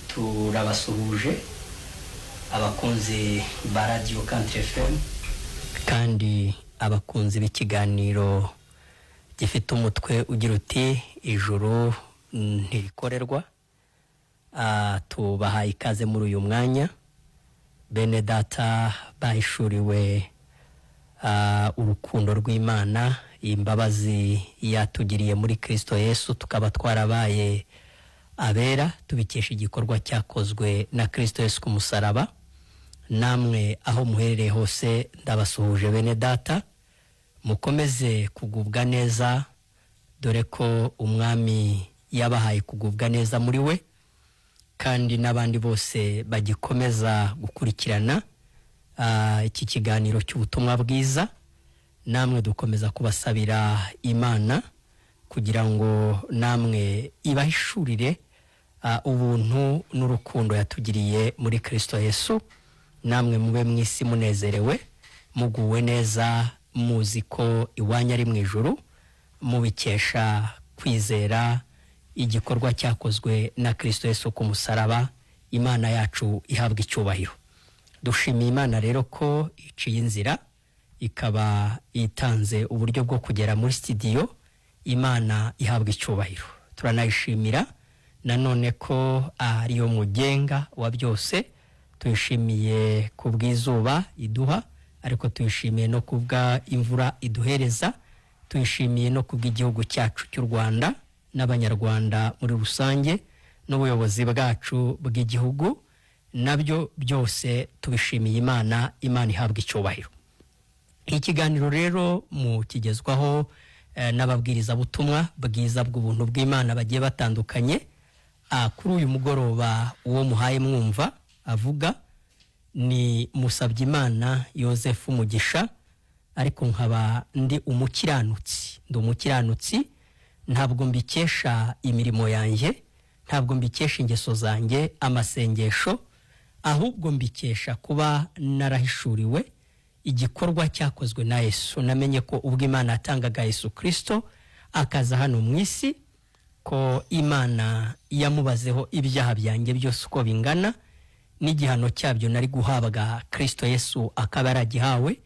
turabasuhuje abakunzi ba Radio Country FM kandi abakunzi b'ikiganiro gifite umutwe ugira uti ijuru ntirikorerwa. Tubahaye ikaze muri uyu mwanya. Bene data bahishuriwe urukundo rw'Imana, imbabazi yatugiriye muri Kristo Yesu, tukaba twarabaye abera tubikesha igikorwa cyakozwe na Kristo Yesu ku musaraba. Namwe aho muherereye hose ndabasuhuje bene data, mukomeze kugubwa neza, dore ko umwami yabahaye kugubwa neza muri we, kandi n'abandi bose bagikomeza gukurikirana iki kiganiro cy'ubutumwa bwiza. Namwe dukomeza kubasabira Imana kugira ngo namwe ibahishurire ubuntu n'urukundo yatugiriye muri Kristo Yesu. Namwe mube mwisi munezerewe, muguwe neza, muzi ko iwanyu ari mu ijuru, mubikesha kwizera igikorwa cyakozwe na Kristo Yesu ku musaraba. Imana yacu ihabwa icyubahiro. Dushimiye Imana rero ko iciye inzira ikaba itanze uburyo bwo kugera muri studio. Imana ihabwa icyubahiro. Turanayishimira nanone ko ariyo mugenga wa byose. Tuyishimiye kubw'izuba iduha, ariko tuyishimiye no kubwa imvura iduhereza. Tuyishimiye no kubw'igihugu cyacu cy'u Rwanda n'abanyarwanda muri rusange, n'ubuyobozi bwacu bw'igihugu, nabyo byose tubishimiye Imana. Imana ihabwa icyubahiro. Ikiganiro rero mu kigezwaho n'ababwiriza butumwa bwiza bw'ubuntu bw'Imana bagiye batandukanye. Kuri uyu mugoroba uwo muhaye mwumva avuga ni Musabyimana Joseph Mugisha, ariko nkaba ndi umukiranutsi. Ndi umukiranutsi, ntabwo mbikesha imirimo yanjye, ntabwo mbikesha ingeso zanjye, amasengesho, ahubwo mbikesha kuba narahishuriwe igikorwa cyakozwe na Yesu. Namenye ko ubwo Imana yatangaga Yesu Kristo akaza hano mu isi, ko Imana yamubazeho ibyaha byanjye byose uko bingana, n'igihano cyabyo nari guhabwa Kristo Yesu akaba yaragihawe,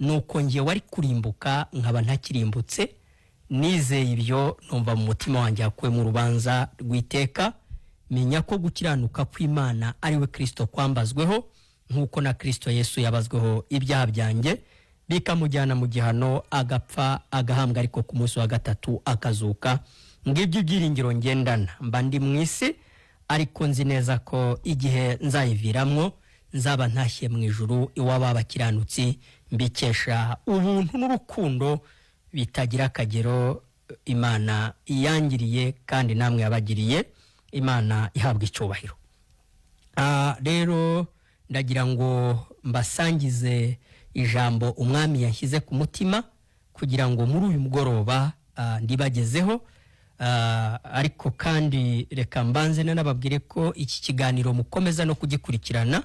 nuko ngiye wari kurimbuka nkaba ntakirimbutse. Nizeye ibyo, numva mu mutima wanjye hakuwe mu rubanza rw'iteka, menya ko gukiranuka kw'Imana ari we Kristo kwambazweho, nk'uko na Kristo Yesu yabazweho ibyaha byanjye bikamujyana mu gihano, agapfa agahambwa, ariko ku munsi wa gatatu akazuka. Ngibyo ibyiringiro ngendana. Mba ndi mu isi, ariko nzi neza ko igihe nzayiviramwo nzaba ntashye mu ijuru iwaba abakiranutsi, mbikesha ubuntu n'urukundo bitagira akagero Imana yangiriye, kandi namwe yabagiriye. Imana ihabwa icyubahiro. Rero ndagira ngo mbasangize ijambo umwami yashyize ku mutima kugira ngo muri uyu mugoroba ndibagezeho. Ariko kandi reka mbanze nababwire ko iki kiganiro mukomeza no kugikurikirana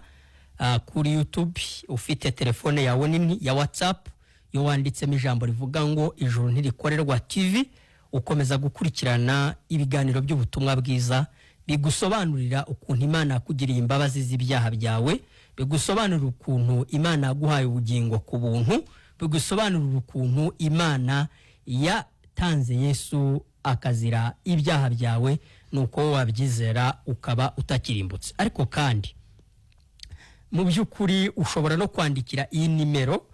kuri YouTube. Ufite telefone yawe nini ya WhatsApp, yo wanditsemo ijambo rivuga ngo ijuru ntirikorerwa TV, ukomeza gukurikirana ibiganiro by'ubutumwa bwiza bigusobanurira ukuntu Imana yakugiriye imbabazi z'ibyaha byawe, bigusobanurira ukuntu Imana yaguhaye ubugingo ku buntu, bigusobanurira ukuntu Imana yatanze Yesu akazira ibyaha byawe, nuko wabyizera ukaba utakirimbutse. Ariko kandi mu by'ukuri ushobora no kwandikira iyi nimero,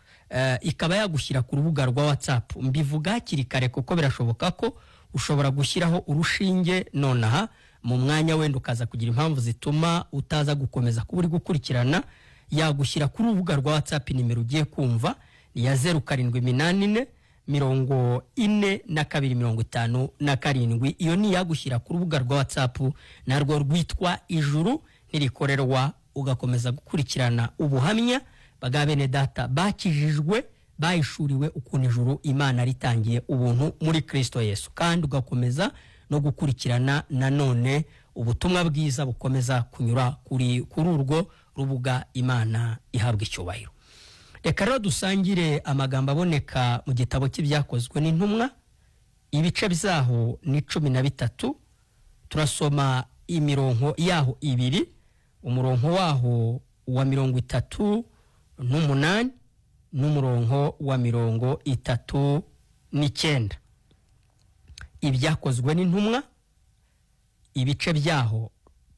ikaba yagushyira ku rubuga rwa WhatsApp. Mbivuga hakiri kare kuko birashoboka ko ushobora gushyiraho urushinge nonaha mu mwanya wenda ukaza kugira impamvu zituma utaza gukomeza kuba uri gukurikirana. Yagushyira ku rubuga rwa WhatsApp, nimero ugiye kumva ni ya 0784 42 iyo ni yagushyira ku rubuga rwa WhatsApp, narwo rwitwa ijuru ntirikorerwa. Ugakomeza gukurikirana ubuhamya bwa bene data bakijijwe, bahishuriwe ukuntu ijuru Imana ritangiye ubuntu muri Kristo Yesu, kandi ugakomeza no gukurikirana nanone ubutumwa bwiza bukomeza kunyura kuri urwo rubuga. Imana ihabwa icyubahiro. Reka rero dusangire amagambo aboneka mu gitabo cy'ibyakozwe n'intumwa, ibice byaho ni 13. Turasoma imirongo yaho ibiri, umurongo waho wa 38 n'umurongo wa 39. Ibyakozwe n'intumwa ibice byaho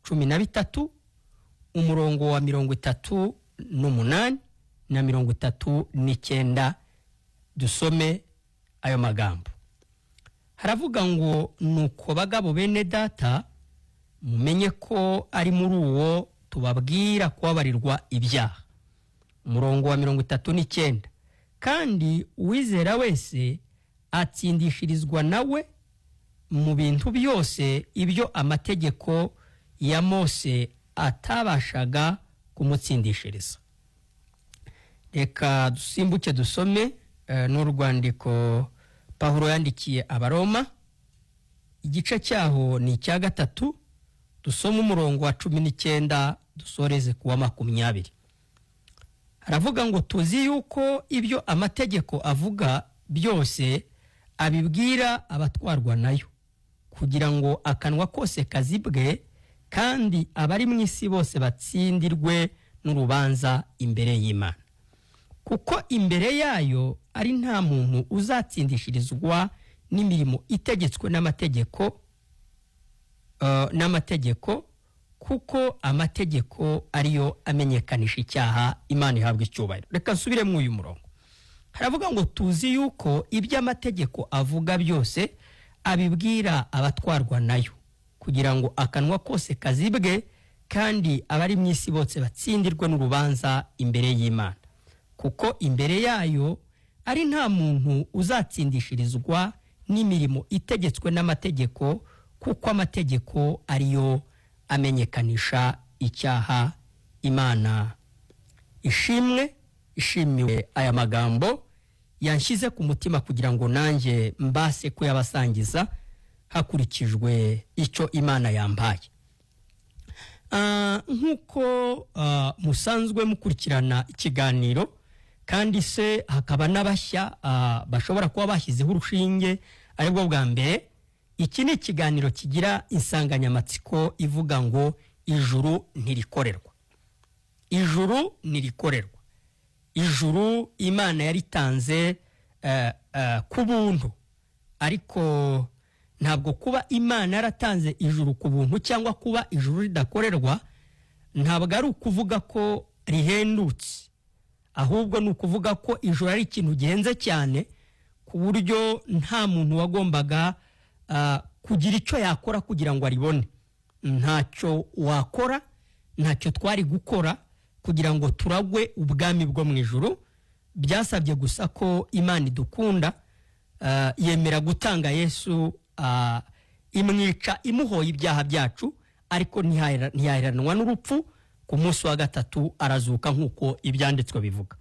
13, umurongo wa 38 na 39. Dusome ayo magambo. Haravuga ngo, nuko bagabo bene data, mumenye ko ari muri uwo tubabwira kubabarirwa ibyaha. Umurongo wa 39. Kandi uwizera wese atsindishirizwa nawe mu bintu byose ibyo amategeko ya Mose atabashaga kumutsindishiriza. Reka dusimbuke dusome n'urwandiko Pawulo yandikiye Abaroma, igice cyaho ni icya 3, dusoma umurongo wa 19 dusoreze kuwa 20. Haravuga ngo, tuzi yuko ibyo amategeko avuga byose abibwira abatwarwa nayo, kugira ngo akanwa kose kazibwe, kandi abari mu isi bose batsindirwe n'urubanza imbere y'Imana. Kuko imbere yayo ari nta muntu uzatsindishirizwa n'imirimo itegetswe n'amategeko, kuko amategeko ariyo amenyekanisha icyaha. Imana ihabwa icyubahiro. Reka nsubire mu uyu murongo. Haravuga ngo, tuzi yuko ibyo amategeko avuga byose abibwira abatwarwa nayo, kugira ngo akanwa kose kazibwe, kandi abari mu isi bose batsindirwe n'urubanza imbere y'Imana. Kuko imbere yayo ari nta muntu uzatsindishirizwa n'imirimo itegetswe n'amategeko, kuko amategeko ariyo amenyekanisha icyaha. Imana ishimiwe aya magambo yanshyize ku mutima kugira ngo nanjye mbase kuyabasangiza hakurikijwe icyo Imana yampaye. Nk'uko musanzwe mukurikirana ikiganiro, kandi se hakaba n'abashya bashobora kuba bashyizeho urushinge aribwo bwa mbere, iki ni ikiganiro kigira insanganyamatsiko ivuga ngo ijuru ntirikorerwa. Ijuru ntirikorerwa. Ijuru Imana yaritanze ku buntu, ariko ntabwo kuba Imana yaratanze ijuru ku buntu cyangwa kuba ijuru ridakorerwa ntabwo ari ukuvuga ko rihendutse, ahubwo ni ukuvuga ko ijuru ari ikintu gihenze cyane, ku buryo nta muntu wagombaga kugira icyo yakora kugira ngo aribone. Ntacyo wakora, ntacyo twari gukora kugira ngo turagwe ubwami bwo mu ijuru. Byasabye gusa ko Imana idukunda, yemera gutanga Yesu, imwica imuhoye ibyaha byacu, ariko ntiyaheranwa n'urupfu. Ku munsi wa 3 arazuka nk'uko ibyanditswe bivuga.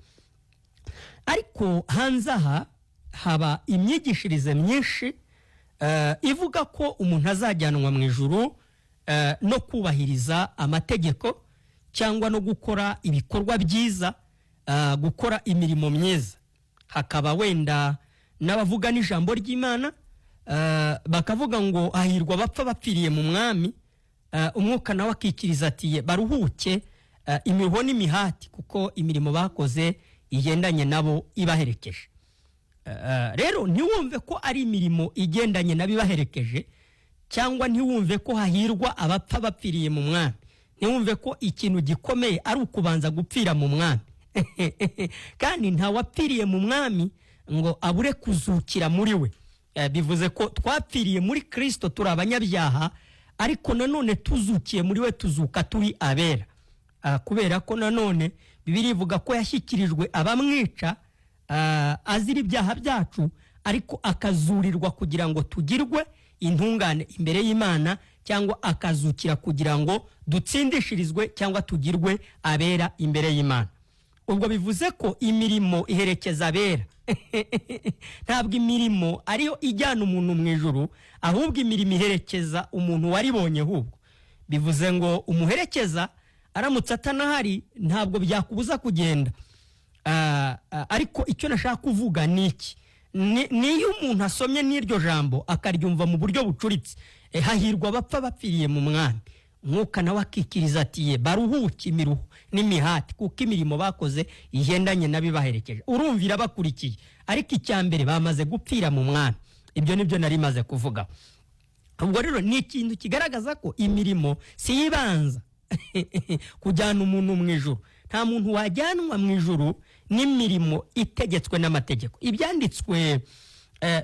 Ariko hanze aha haba imyigishirize myinshi ivuga ko umuntu azajyanwa mu ijuru no kubahiriza amategeko, cyangwa no gukora ibikorwa byiza, gukora imirimo myiza. Hakaba wenda n'abavuga n'ijambo ry'Imana, bakavuga ngo hahirwa bapfa bapfiriye mu mwami. Umwuka nawe akikiriza ati baruhuke imiruho n'imihati, kuko imirimo bakoze igendanye nabo ibaherekeje. Rero ntiwumve ko ari imirimo igendanye nabibaherekeje, cyangwa ntiwumve ko hahirwa abapfa bapfiriye mu mwami. Ntiwumve ko ikintu gikomeye ari ukubanza gupfira mu mwami. Kandi nta wapfiriye mu mwami ngo abure kuzukira muri we. Bivuze ko twapfiriye muri Kristo turi abanyabyaha, ariko nanone tuzukiye muri we tuzuka turi abera. Kubera ko nanone Bibiliya ivuga ko yashyikirijwe abamwica azira ibyaha byacu, ariko akazurirwa kugira ngo tugirwe intungane imbere y'Imana, cyangwa akazukira kugira ngo dutsindishirizwe cyangwa tugirwe abera imbere y'Imana. Ubwo bivuze ko imirimo iherekeza abera. Ntabwo imirimo ariyo ijyana umuntu mu ijuru, ahubwo imirimo iherekeza umuntu waribonye. Ahubwo bivuze ngo umuherekeza aramutse atanahari ntabwo byakubuza kugenda. Ariko icyo nashaka kuvuga ni iki: niyo umuntu asomye n'iryo jambo akaryumva mu buryo bucuritse, hahirwa bapfa bapfiriye mu mwami, Mwuka nawe akikiriza ati ye baruhuke imiruho n'imihati kuko imirimo bakoze igendanye nabibaherekeje. Urumvira bakurikiye, ariko icyambere bamaze gupfira mu mwami. Ibyo nibyo nari maze kuvuga. Ubwo rero ni ikintu kigaragaza ko imirimo si ibanza kujyana umuntu mu ijuru. Nta muntu wajyanwa mu ijuru n'imirimo itegetswe n'amategeko. Ibyanditswe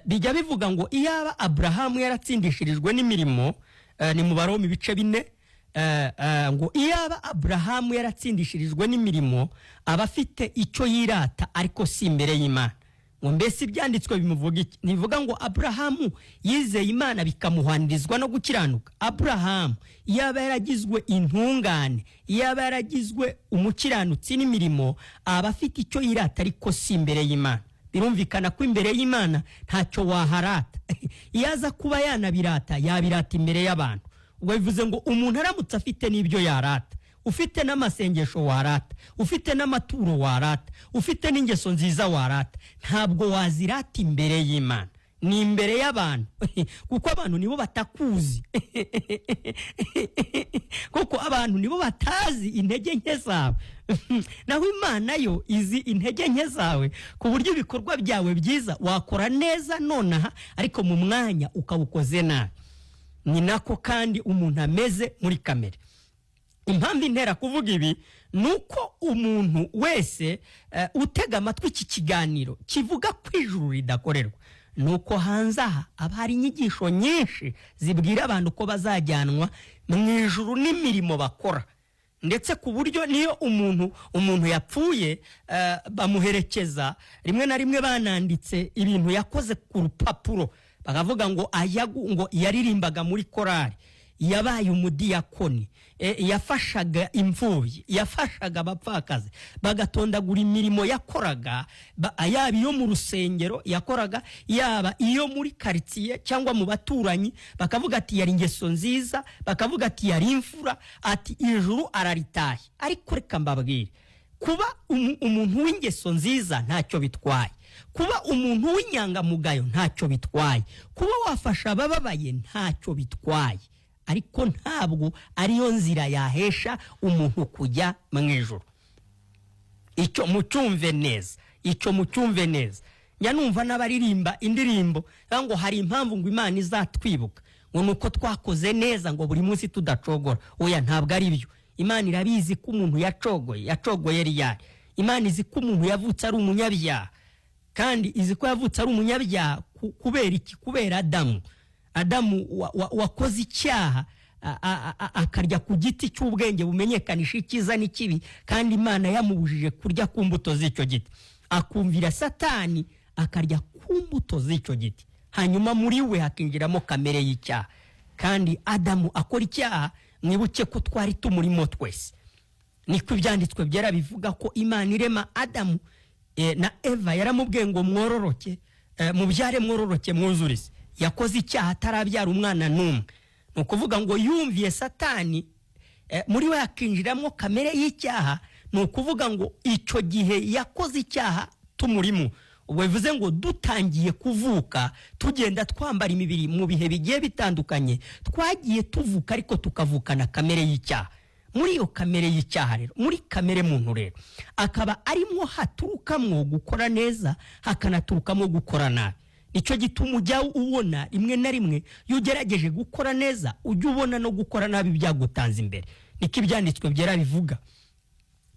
bijya bivuga ngo iyaba Abrahamu yaratsindishirijwe n'imirimo, ni mu Baroma ibice 4, ngo iyaba Abrahamu yaratsindishirijwe n'imirimo abafite icyo yirata ariko si imbere y'Imana. Ngo mbese ibyanditswe bimuvuga iki? Nivuga ngo Abrahamu yizeye Imana bikamuhanirizwa no gukiranuka. Abrahamu iyaba yaragizwe intungane, iyaba yaragizwe umukiranutsi n'imirimo, abafite icyo yirata ariko si imbere y'Imana. Birumvikana ko imbere y'Imana ntacyo waharata. Iyaza kuba yanabirata yabirata imbere y'abantu. Ubwo bivuze ngo umuntu aramutse afite n'ibyo yarata, ufite n'amasengesho warata, ufite n'amaturo warata, ufite n'ingeso nziza warata, ntabwo wazirata imbere y'Imana, ni imbere y'abantu. Kuko abantu nibo batakuzi. Kuko abantu nibo batazi intege nke zawe. Naho Imana yo izi intege nke zawe, ku buryo ibikorwa byawe byiza wakora neza nonaha, ariko mu mwanya ukawukoze nabi. Ni nako kandi umuntu ameze muri kamere. Impamvu intera kuvuga ibi nuko umuntu wese utega amatwi iki kiganiro kivuga ko ijuru ridakorerwa, nuko hanze aha abari inyigisho nyinshi zibwira abantu ko bazajyanwa mu ijuru n'imirimo bakora, ndetse ku buryo niyo umuntu yapfuye bamuherekeza, rimwe na rimwe bananditse ibintu yakoze ku rupapuro, bakavuga ngo ngo yaririmbaga muri korari, yabaye umudiyakoni, yafashaga imfubyi, yafashaga abapfakazi, bagatondagura imirimo yakoraga, yaba iyo mu rusengero yakoraga, yaba iyo muri quartier cyangwa mu baturanyi, bakavuga ati yari ingeso nziza, bakavuga ati yari imfura, ati ijuru araritaye. Ariko reka mbabwire, kuba umuntu w'ingeso nziza ntacyo bitwaye, kuba umuntu w'inyangamugayo ntacyo bitwaye, kuba wafasha abababaye ntacyo bitwaye, ariko ntabwo ariyo nzira yahesha umuntu kujya mu ijuru. Icyo mucyumve neza, icyo mucyumve neza. Njya numva n'abaririmba indirimbo ngo hari impamvu ngo Imana izatwibuka, ngo nuko twakoze neza ngo buri munsi tudacogora. Oya, ntabwo ari byo. Imana irabizi ko umuntu yacogoye riyari. Imana izi ko umuntu yavutse ari umunyabyaha, kandi izi ko yavutse ari umunyabyaha kubera iki? Kubera Adamu wakoze icyaha, akarya ku giti cy'ubwenge bumenyekanisha icyiza n'ikibi, kandi Imana yamubujije kurya ku mbuto z'icyo giti. Akumvira Satani akarya ku mbuto z'icyo giti, hanyuma muri we hakinjiramo kamere y'icyaha, kandi Adamu akora icyaha. Mwibuke ko twari tumurimo twese. Niko ibyanditswe byera bivuga ko Imana irema Adamu na Eva yaramubwiye ngo mwororoke, mubyare mwororoke mwuzurize. Yakoze icyaha atarabyara umwana n'umwe. Nukuvuga ngo yumviye Satani, muri we yakinjiramo kamere y'icyaha. Nukuvuga ngo icyo gihe yakoze icyaha tumurimo. Ubwo bivuze ngo dutangiye kuvuka tugenda twambara imibiri mu bihe bigiye bitandukanye, twagiye tuvuka ariko tukavukana kamere y'icyaha. Muri iyo kamere y'icyaha rero, muri kamere muntu rero, akaba arimo haturukamwo gukora neza, hakanaturukamo gukora nabi. Nicyo gituma ujya ubona rimwe na rimwe iyo ugerageje gukora neza, ujya ubona no gukora nabi byagutanze imbere. Niko ibyanditswe byera bivuga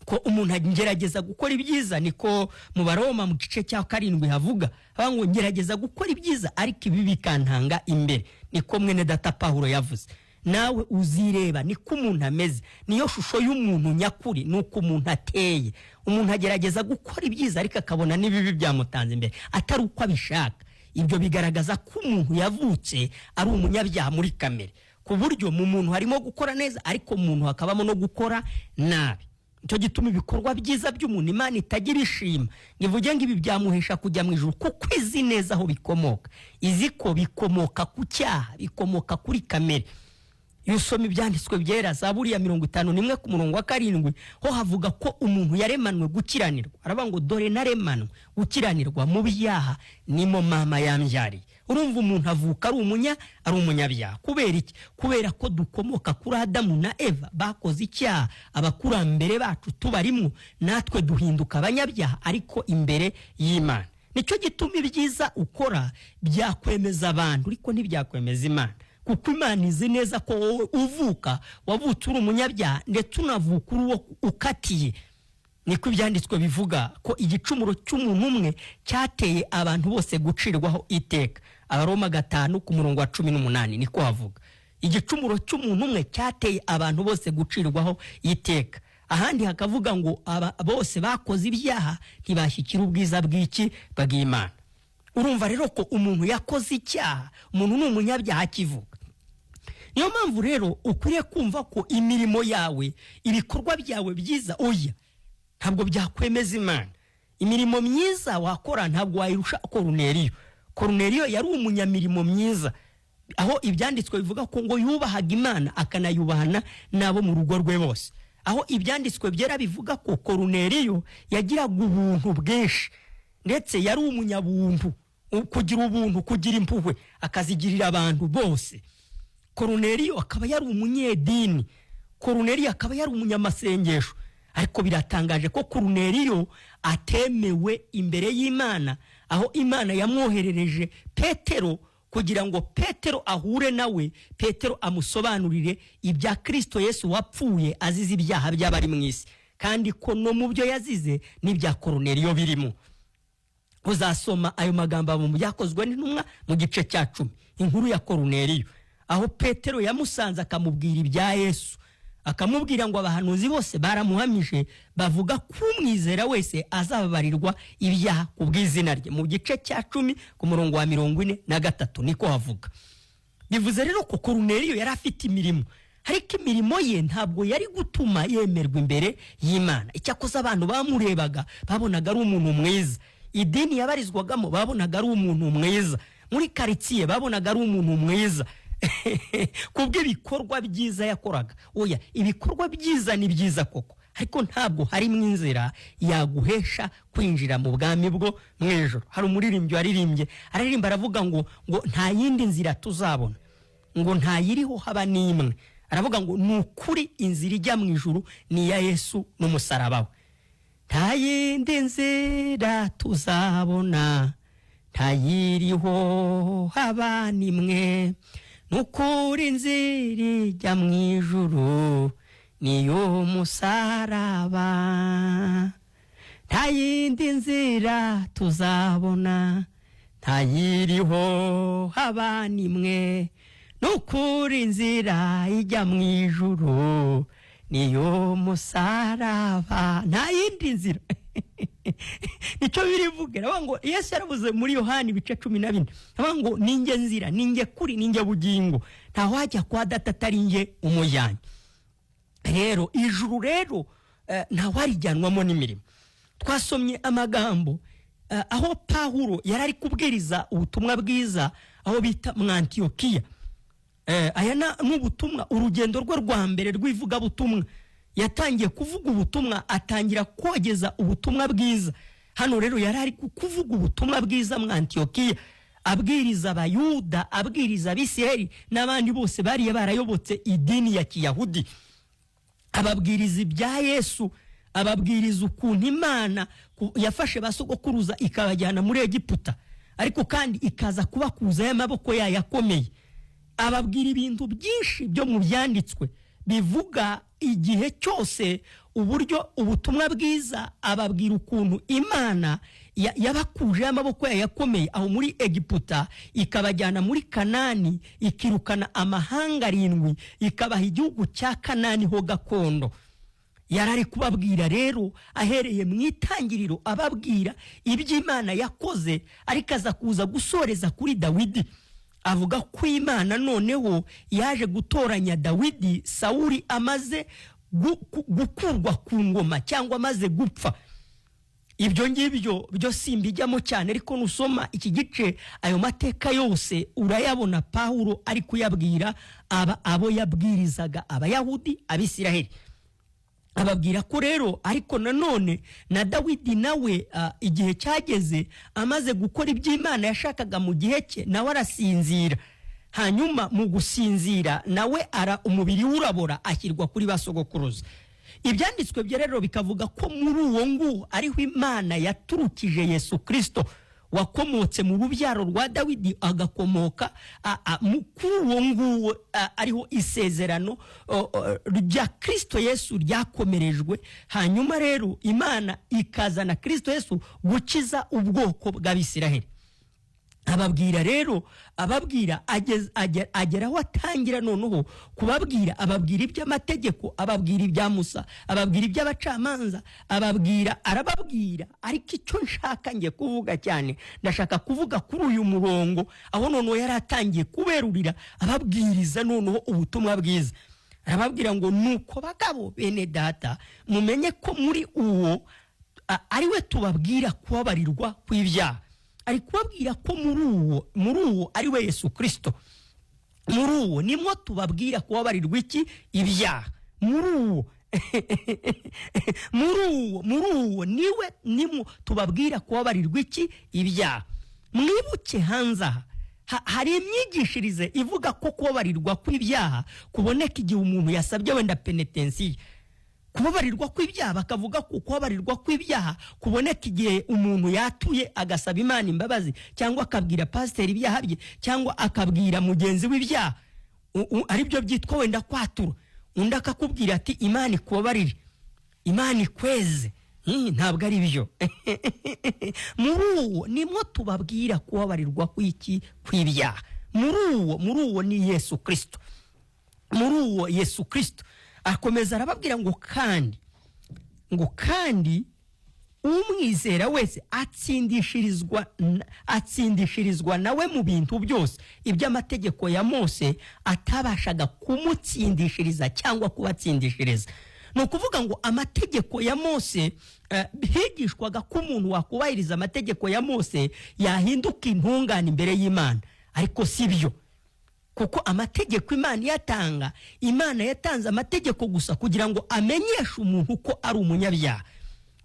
ko umuntu agerageza gukora ibyiza, niko mu Baroma mu gice cya 7 havuga ngo ngerageza gukora ibyiza ariko ibi bikantanga imbere. Niko mwene data Pawulo yavuze. Nawe uzireba niko umuntu ameze, niyo shusho y'umuntu nyakuri, nuko umuntu ateye. Umuntu agerageza gukora ibyiza ariko akabona n'ibibi byamutanze imbere, atari uko abishaka. Ibyo bigaragaza ko umuntu yavutse ari umunyabyaha muri kamere, ku buryo mu muntu harimo gukora neza ariko mu muntu hakabamo no gukora nabi. Icyo gituma ibikorwa byiza by'umuntu Imana itagira ishima. Nivuge ngo ibi byamuhesha kujya mu ijuru kuko izi neza aho bikomoka. Izi ko bikomoka ku cyaha, bikomoka kuri kamere. Iyo usoma ibyanditswe byera Zaburi ya 51 ku murongo wa 7, ho havuga ko umuntu yaremanwe gukiranirwa. Aravuga ngo dore naremanwe gukiranirwa mu byaha nimo mama yambyariye. urumva umuntu avuka ari umunyabyaha. Kubera iki? Kubera ko dukomoka kuri Adamu na Eva bakoze icyaha, abakurambere bacu tubarimo, natwe duhinduka abanyabyaha ariko imbere y'Imana. Nicyo gituma ibyiza ukora byakwemeza abantu ariko ntibyakwemeza Imana, kuko Imana izi neza ko wowe uvuka wavutse uri umunyabyaha ndetse unavuka uri uwo ukatiye. Niko ibyanditswe bivuga ko igicumuro cy'umuntu umwe cyateye abantu bose gucirwaho iteka. Abaroma 5:18 niko havuga. Igicumuro cy'umuntu umwe cyateye abantu bose gucirwaho iteka. Ahandi hakavuga ngo bose bakoze ibyaha ntibashyikira ubwiza bw'Imana. Urumva rero ko umuntu yakoze icyaha, umuntu ni umunyabyaha kivuga. Niyo mpamvu rero ukwiye kumva ko imirimo yawe, ibikorwa byawe byiza oya ntabwo byakwemeza Imana. Imirimo myiza wakora ntabwo wayirusha Koruneliyo. Koruneliyo yari umunyamirimo myiza, aho ibyanditswe bivuga ko ngo yubahaga Imana akanayubahana nabo mu rugo rwe bose. Aho ibyanditswe byera bivuga ko Koruneliyo yagiraga ubuntu bwinshi ndetse yari umunyabuntu, kugira ubuntu, kugira impuhwe akazigirira abantu bose. Koruneliyo akaba yari umunyedini, Koruneliyo akaba yari umunyamasengesho. Ariko biratangaje ko Koruneliyo atemewe imbere y'Imana, aho Imana yamwoherereje Petero kugira ngo Petero ahure nawe, Petero amusobanurire ibya Kristo Yesu wapfuye azize ibyaha by'abari mu isi, kandi ko no mu byo yazize n'ibya Koruneliyo birimo. Uzasoma ayo magambo mu byakozwe n'intumwa mu gice cya 10, inkuru ya Koruneliyo, aho Petero yamusanze akamubwira ibya Yesu, akamubwira ngo abahanuzi bose baramuhamije bavuga ko umwizera wese azababarirwa ibyaha kubw'izina rye. Mu gice cya 10 ku murongo wa 43 niko havuga. Bivuze rero ko Koruneliyo yari afite imirimo, ariko imirimo ye ntabwo yari gutuma yemerwa imbere y'Imana. Icyakoze abantu bamurebaga babonaga ari umuntu mwiza, idini yabarizwagamo babonaga ari umuntu mwiza, muri karitsiye babonaga ari umuntu mwiza kubw'ibikorwa byiza yakoraga. Oya, ibikorwa byiza ni byiza koko, ariko ntabwo hari mu inzira yaguhesha kwinjira mu bwami bwo mwijoro. Hari umuririmbyi aririmba aravuga ngo nta yindi nzira tuzabona, ngo nta yiriho haba n'imwe. Aravuga ngo nukuri inzira ijya mu ijuru ni ya Yesu n'umusaraba we. Nta yindi nzira tuzabona, nta yiriho haba n'imwe, nukuri inzira ijya mu ijuru niyo musaraba. Nta yindi nzira tuzabona, nta yiriho haba n'imwe, nukuri inzira ijya mu ijuru niyo musaraba. Nta yindi nzira nicyo birivuga. Aravuga ngo Yesu yaravuze muri Yohani ibice 14, aravuga ngo ninjye nzira, ninjye kuri, ninjye bugingo, nta wajya kwa Data atari njye umujyanye. Rero ijuru rero nta warijyanwamo n'imirimo. Twasomye amagambo aho Pawulo yarari kubwiriza ubutumwa bwiza aho bita mu Antiyokiya. Aya n'ubutumwa, urugendo rwe rwa mbere rw'ivuga butumwa, yatangiye kuvuga ubutumwa, atangira kogeza ubutumwa bwiza. Hano rero yarari kuvuga ubutumwa bwiza mu Antiyokiya, abwiriza abayuda, abwiriza abisirayeli n'abandi bose bari barayobotse idini ya Kiyahudi. Ababwiriza ibya Yesu, ababwiriza ukuntu Imana yafashe basogokuruza ikabajyana muri Egiputa, ariko kandi ikaza kubakuza y'amaboko yayo yakomeye. Ababwira ibintu byinshi byo mu byanditswe bivuga igihe cyose uburyo ubutumwa bwiza, ababwira ukuntu Imana yabakuje y'amaboko yayo yakomeye aho muri Egiputa, ikabajyana muri Kanani, ikirukana amahanga 7, ikabaha igihugu cya Kanani ho gakondo. Yarari kubabwira rero ahereye mu itangiriro, ababwira iby'Imana yakoze, ariko aza kuza gusoreza kuri Dawidi. Avuga ko Imana noneho yaje gutoranya Dawidi Sawuli amaze gukurwa ku ngoma cyangwa amaze gupfa. Ibyo ngibyo byo simbijyamo cyane, ariko nusoma iki gice ayo mateka yose urayabona Pawulo ari kuyabwira abo yabwirizaga Abayahudi, Abisiraheli. ababwira ko rero ariko nanone na Dawidi nawe igihe cyageze amaze gukora iby'Imana yashakaga mu gihe cye nawe arasinzira, hanyuma mu gusinzira nawe umubiri urabora ashyirwa kuri basogokuruza. Ibyanditswe bye rero bikavuga ko muri uwo nguwo ariho Imana yaturukije Yesu Kristo wakomotse mu rubyaro rwa Dawidi agakomoka kuri uwo nguwo ariho isezerano rya Kristo Yesu ryakomerejwe. Hanyuma rero Imana ikazana Kristo Yesu gukiza ubwoko bw'Abisiraheli. Ababwira rero ageraho atangira noneho kubabwira, ababwira iby'amategeko, ababwira ibya Musa, ababwira iby'abacamanza, arababwira. Ariko icyo nshaka ngiye kuvuga cyane, ndashaka kuvuga kuri uyu murongo aho noneho yari atangiye kuberurira ababwiriza noneho ubutumwa bwiza. Arababwira ngo nuko bagabo bene data mumenye ko muri uwo ari we tubabwira kubabarirwa kw'ibyaha. Ari kubabwira ko muri uwo ari we Yesu Kristo, muri uwo nimwo tubabwira kubabarirwa iki ibyaha. Muri uwo nimwo tubabwira kubabarirwa iki ibyaha. Mwibuke hanze aha hari imyigishirize ivuga ko kubabarirwa kw'ibyaha kuboneka igihe umuntu yasabye wenda penetensiye. Kubabarirwa kw'ibyaha bakavuga ko kubabarirwa kw'ibyaha kuboneka igihe umuntu yatuye agasaba Imana imbabazi, cyangwa akabwira pasiteri ibyaha bye, cyangwa akabwira mugenzi w'ibyaha, aribyo byitwa wenda kwatura. Undi akakubwira ati Imana ikubabarire, Imana ikweze. Ntabwo ari byo. Muri uwo nimwo tubabwira kubabarirwa kw'ibyaha. Muri uwo ni Yesu Kristo. Muri uwo Yesu Kristo akomeza arababwira ngo kandi umwizera wese atsindishirizwa nawe mu bintu byose iby'amategeko ya Mose atabashaga kumutsindishiriza cyangwa kubatsindishiriza. Ni ukuvuga ngo amategeko ya Mose higishwaga ko umuntu wakubahiriza amategeko ya Mose yahinduka intungane imbere y'Imana, ariko si byo. Kuko amategeko Imana yatanze amategeko gusa kugira ngo amenyeshe umuntu ko ari umunyabyaha,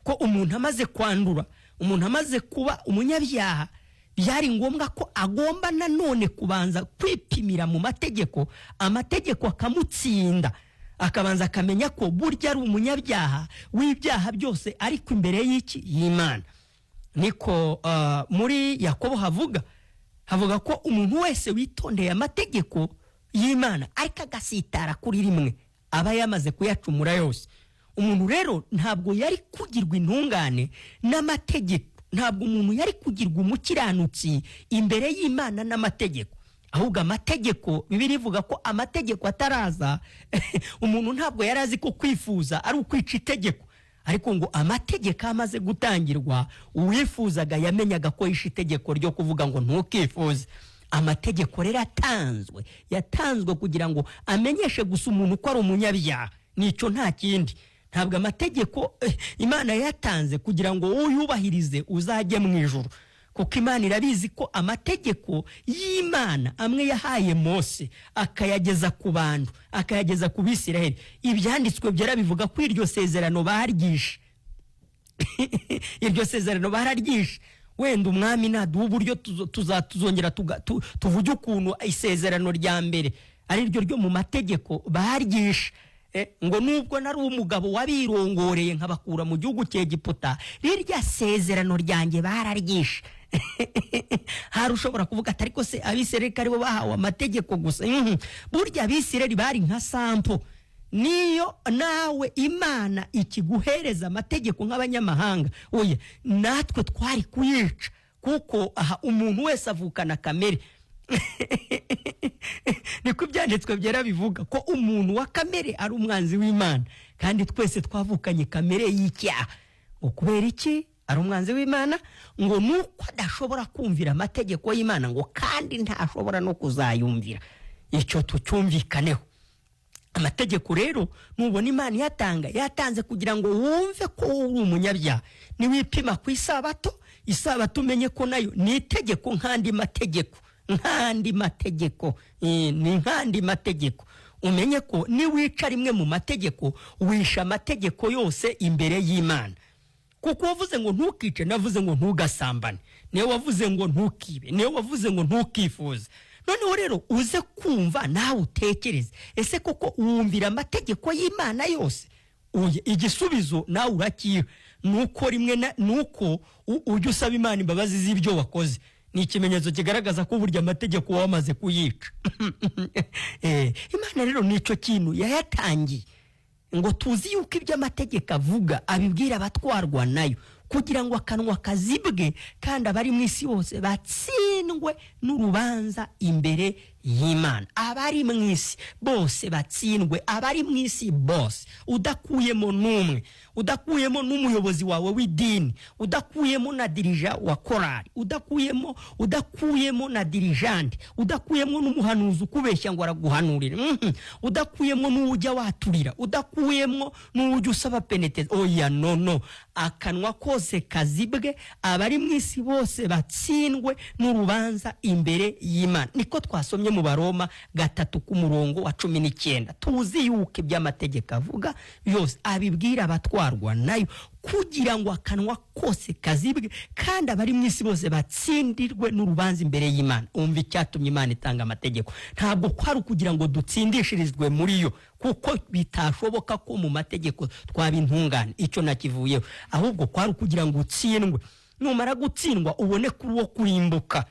ko umuntu amaze kwandura, umuntu amaze kuba umunyabyaha, byari ngombwa ko agomba nanone kubanza kwipimira mu mategeko akamutsinda, akabanza akamenya ko burya ari umunyabyaha w'ibyaha byose, ariko imbere y'Imana. Niko muri Yakobo havuga ko umuntu wese witondeye amategeko y'Imana ariko agasitara kuri rimwe aba yamaze kuyacumura yose. Umuntu rero ntabwo yari kugirwa intungane n'amategeko, ntabwo umuntu yari kugirwa umukiranutsi imbere y'Imana n'amategeko, ahubwo amategeko, Bibiliya ivuga ko amategeko ataraza umuntu ntabwo yari azi ko kwifuza ari ukwica itegeko. Ariko ngo amategeko amaze gutangirwa, uwifuzaga yamenyaga ko yishe itegeko ryo kuvuga ngo ntukifuze. Amategeko rero yatanzwe kugira ngo amenyeshe gusa umuntu ko ari umunyabyaha, nicyo nta kindi. Ntabwo amategeko Imana yatanze kugira ngo uyubahirize uzajye mu ijuru, kuko Imana irabizi ko amategeko y'Imana amwe yahaye Mose akayageza ku bantu, akayageza ku Bisiraheli. Ibyanditswe byera bivuga ko iryo sezerano baryishe. Iryo sezerano bararyishe. Wenda umwami naduha uburyo tuzongera tuvuge ukuntu isezerano rya mbere ari ryo mu mategeko baryishe. Ngo nubwo nari umugabo wabirongoreye nkabakura mu gihugu cy'Egiputa, rirya sezerano ryanjye bararyishe. Hari ushobora kuvuga ati ariko se Abisirayeli aribo bahawe amategeko gusa? Burya Abisirayeli bari nka sampo. Niyo nawe Imana ikiguhereza amategeko nk'abanyamahanga, oya natwe twari kuyica, kuko umuntu wese avukana kamere. Niko ibyanditswe byera bivuga ko umuntu wa kamere ari umwanzi w'Imana, kandi twese twavukanye kamere y'icyaha. Kubera iki ari umwanzi w'Imana? Ngo nuko adashobora kumvira amategeko y'Imana, ngo kandi ntashobora no kuzayumvira. Icyo tucyumvikaneho. Amategeko rero nubona Imana yatanze kugira ngo wumve ko uri umunyabyaha. Niwipima ku isabato umenye ko nayo ni itegeko nk'andi mategeko. Ni nk'andi mategeko. umenye ko niwica rimwe mu mategeko wisha amategeko yose imbere y'Imana. Kuko wavuze ngo ntukice, navuze ngo ntugasambane, niyo wavuze ngo ntukibe, niyo wavuze ngo ntukifuze. Noneho rero uze kumva nawe utekereze, ese koko wumvira amategeko y'Imana yose? Igisubizo nawe urakiha, nuko rimwe nuko ujye usaba Imana imbabazi z'ibyo wakoze. Ni ikimenyetso kigaragaza ko burya amategeko wamaze kuyica. Imana rero nico kintu yayatangiye ngo tuzi yuko ibyo amategeko avuga abibwira abatwarwa nayo, kugira ngo akanwa kazibwe kandi abari mu isi bose batsindwe n'urubanza imbere y'Imana. Abari mu isi bose batsindwe, abari mu isi bose, udakuyemo n'umwe, udakuyemo n'umuyobozi wawe w'idini, udakuyemo na dirija wa korali, udakuyemo na dirijante, udakuyemo n'umuhanuzi ukubeshya ngo araguhanurira, udakuyemo n'ujya waturira, udakuyemo n'ujya usaba peneteze. Oya, no, akanwa kose kazibwe, abari mu isi bose batsindwe n'urubanza imbere y'Imana. Niko twasomye mu Baroma 3:19. Tuzi yuko iby'amategeko avuga yose abibwira abatwarwa nayo, kugira ngo akanwa kose kazibwe kandi abari mu isi bose batsindirwe n'urubanza imbere y'Imana. Umva icyatumye Imana itanga amategeko, ntabwo kwari kugira ngo dutsindishirizwe muri yo, kuko bitashoboka ko mu mategeko twaba intungane, icyo nakivuyeho, ahubwo kwari kugira ngo utsindwe. Numara gutsindwa ubone kuri wo kurimbuka,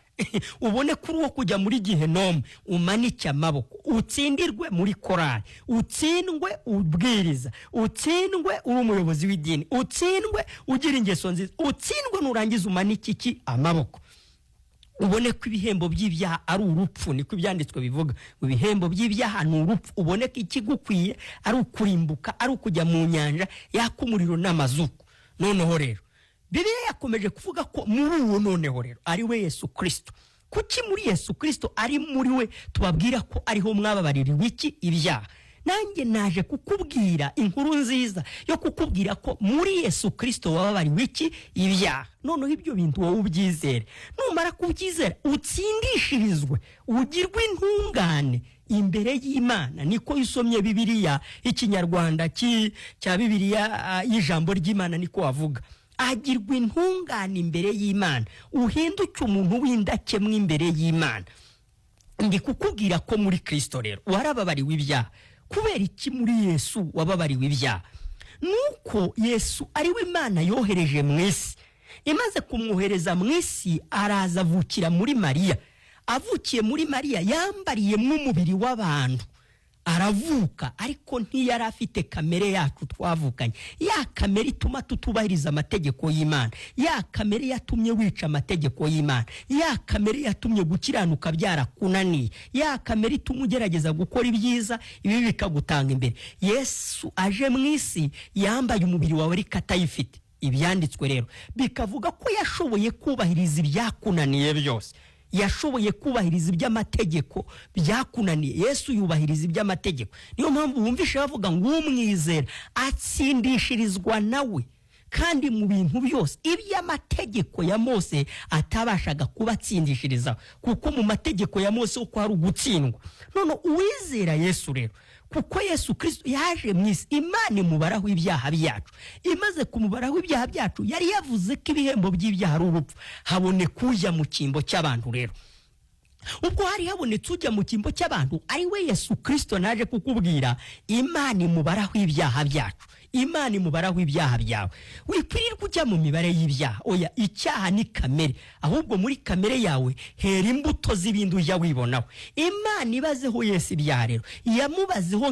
ubone kuri wo kujya muri Gehinomu, umanike amaboko, utsindirwe muri korali, utsindwe ubwiriza, utsindwe uri umuyobozi w'idini, utsindwe ugira ingeso nziza, utsindwe nurangiza umanike iki amaboko. Ubone ko ibihembo by'ibyaha ari urupfu, niko ibyanditswe bivuga, ibihembo by'ibyaha ni urupfu. Ubone ko ikigukwiye ari ukurimbuka, ari ukujya mu nyanja yakumuriro n'amazuku. Noneho rero Bibiliya yakomeje kuvuga ko muri uwo noneho rero ari we Yesu Kristo. Kuki muri Yesu Kristo ari muri we tubabwira ko ariho mwababaririwe iki ibyaha? Nanjye naje kukubwira inkuru nziza yo kukubwira ko muri Yesu Kristo wababariwe iki ibyaha. Noneho ibyo bintu wowe ubyizere, numara kubyizera utsindishirizwe, ugirwe intungane imbere y'Imana. Niko yisomye Bibiliya, ikinyarwanda cya Bibiliya y'ijambo ry'Imana niko wavuga. Agirwa intungane imbere y'Imana, uhinduke umuntu w'indakemwa imbere y'Imana. Ndi kukubwira ko muri Kristo rero warababariwe ibyaha. Kubera iki muri Yesu wababariwe ibyaha? Nuko Yesu ari we Imana yohereje mu isi. Imaze kumwohereza mu isi, araza avukira muri Mariya. Avukiye muri Mariya yambariye mu mubiri w'abantu, aravuka, ariko ntiyari afite kamere yacu twavukanye, ya kamere ituma tutubahiriza amategeko y'Imana, ya kamere yatumye wica amategeko y'Imana, ya kamere yatumye gukiranuka byarakunaniye, ya kamere ituma ugerageza gukora ibyiza ibi bikagutanga imbere. Yesu aje mu isi yambaye umubiri wawe ariko atayifite. Ibyanditswe rero bikavuga ko yashoboye kubahiriza ibyakunaniye byose, yashoboye kubahiriza iby'amategeko byakunaniye. Yesu yubahiriza iby'amategeko. Niyo mpamvu wumvishe bavuga ngo umwizera atsindishirizwa nawe, kandi mu bintu byose iby'amategeko ya Mose atabashaga kubatsindishiriza, kuko mu mategeko ya Mose uko hari ugutsindwa. None uwizera Yesu rero, kuko Yesu Kristo yaje mu isi, Imana imubaraho ibyaha byacu. Imaze kumubaraho ibyaha byacu, yari yavuze ko ibihembo by'ibyaha ari urupfu. Haboneka ujya mu cyimbo cy'abantu rero. Ubwo hari habonetse ujya mu cyimbo cy'abantu, ari we Yesu Kristo naje kukubwira. Imana imubaraho ibyaha byacu, Imana imubaraho ibyaha byawe. Wikwirirwa ujya mu mibare y'ibyaha. Oya, icyaha ni kamere, ahubwo muri kamere yawe hera imbuto z'ibindi ujya wibonaho. Imana ibazeho Yesu ibyaha rero, yamubazeho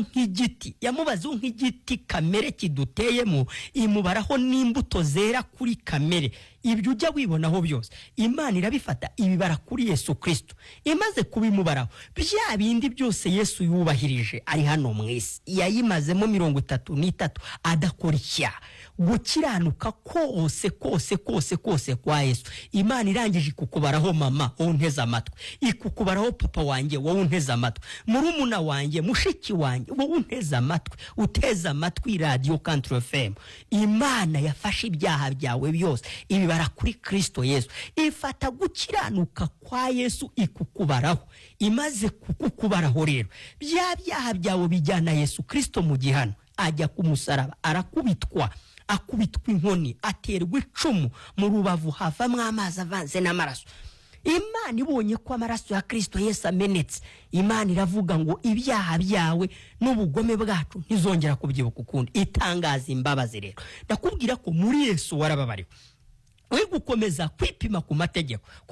nk'igiti kamere kiduteyemo, imubaraho n'imbuto zera kuri kamere. Ibyo ujya wibonaho byose Imana irabifata ibibara kuri Yesu Kristo. Imaze kubimubaraho, bya bindi byose Yesu yubahirije ari hano mu isi, yayimazemo 33, adakora icyaha. Gukiranuka kose kwa Yesu, Imana irangije ikukubaraho mama wowe unteze amatwi, ikukubaraho papa wanjye wowe unteze amatwi, murumuna wanjye, mushiki wanjye wowe unteze amatwi, uteze amatwi Radio Country FM. Imana yafashe ibyaha byawe byose ibibara kuri Kristo Yesu, ifata gukiranuka kwa Yesu ikukubaraho. Imaze kukubaraho rero bya byaha byawe bijyana Yesu Kristo mu gihano, ajya ku musaraba, arakubitwa inkoni, aterwa icumu, mu rubavu havamwe amazi avanze n'amaraso. Imana ibonye ko amaraso ya Kristo Yesu amenetse, Imana iravuga ngo ibyaha byawe n'ubugome bwacu ntizongera kubyibuka ukundi, itangaza imbabazi. Rero ndakubwira ko muri Yesu warababariwe. We gukomeza kwipima ku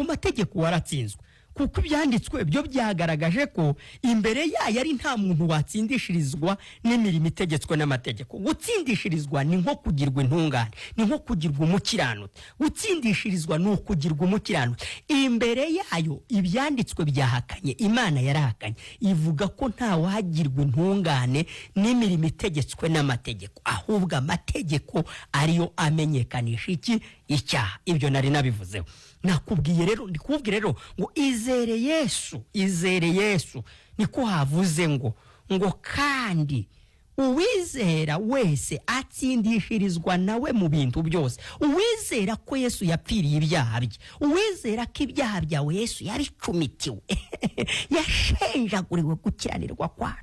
mategeko waratsinzwe, kuko ibyanditswe byo byagaragaje ko imbere yayo ari nta muntu watsindishirizwa n'imirimo itegetswe n'amategeko. Gutsindishirizwa ni nko kugirwa intungane, ni nko kugirwa umukiranutsi. Gutsindishirizwa ni ukugirwa umukiranutsi. Imbere yayo ibyanditswe byahakanye, Imana yarahakanye, ivuga ko nta wagirwa intungane n'imirimo itegetswe n'amategeko, ahubwo amategeko ariyo amenyekanisha icyaha. Ibyo nari nabivuzeho. Nakubwiye rero, ndikubwira rero ngo izere Yesu niko havuze ngo kandi uwizera wese atsindishirizwa nawe mu bintu byose. Uwizera ko Yesu yapfiriye ibyaha bye, uwizera ko ibyaha byawe Yesu yaricumitiwe yashenjaguriwe gukiranirwa kwacu,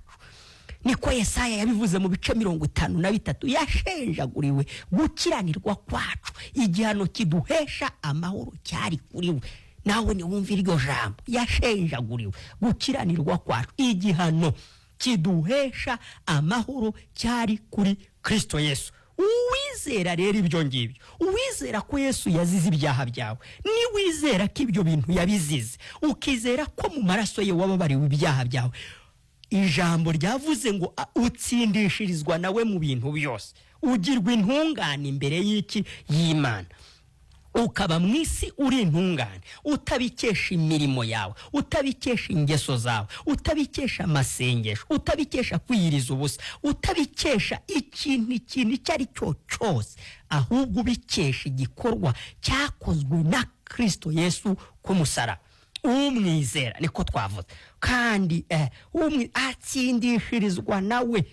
niko Yesaya yabivuze mu bice 53, yashenjaguriwe gukiranirwa kwacu, igihano kiduhesha amahoro cyari kuri we. Nawe ni wumva iryo jambo, yashenjaguriwe gukiranirwa kwacu, igihano kiduhesha amahoro cyari kuri Kristo Yesu. Uwizera rero ibyo ngibyo, uwizera ko Yesu yazize ibyaha byawe, ni wizera ko ibyo bintu yabizize, ukizera ko mu maraso ye wababariwe ibyaha byawe, ijambo ryavuze ngo utsindishirizwa nawe mu bintu byose, ugirwa intungane imbere y'Imana, ukaba mu isi uri intungane, utabikesha imirimo yawe, utabikesha ingeso zawe, utabikesha amasengesho, utabikesha kwiyiriza ubusa, utabikesha ikintu icyo ari cyo cyose, ahubwo ubikesha igikorwa cyakozwe na Kristo Yesu ku musaraba. Umwizera niko twavuze, kandi atsindishirizwa nawe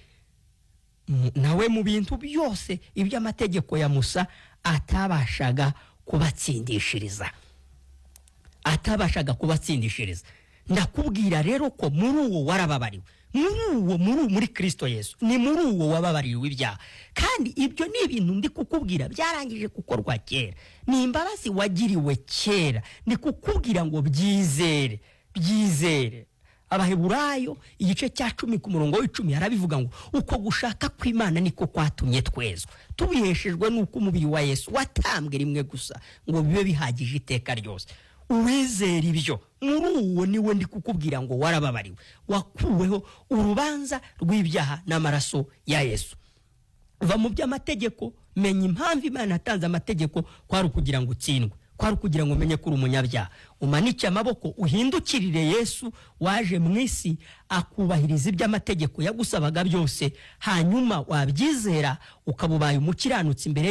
mu bintu byose iby'amategeko ya Musa atabashaga kubatsindishiriza. Ndakubwira rero ko muri uwo warababariwe, muri Kristo Yesu, ni muri uwo wababariwe ibyaha. Kandi ibyo ni ibintu ndi kukubwira byarangije gukorwa kera, ni imbabazi wagiriwe kera. Ndi kukubwira ngo byizere. Abaheburayo igice cya 10 ku murongo w'10 harabivuga ngo uko gushaka kw'Imana niko kwatumye twezwa, tubiheshejwe nuko umubiri wa Yesu watambwe rimwe gusa ngo bibe bihagije iteka ryose. Uwizera ibyo, muri uwo niwe ndi kukubwira ngo warababariwe, wakuweho urubanza rw'ibyaha n'amaraso ya Yesu. Va mu by'amategeko, menya impamvu Imana yatanze amategeko, kwari kugira ngo utsindwe, kwari kugira ngo umenye kuri umunyabyaha, umanike amaboko uhindukirire Yesu waje mu isi akubahiriza iby'amategeko yagusabaga byose, hanyuma wabyizera ukabubaye umukiranutsi imbere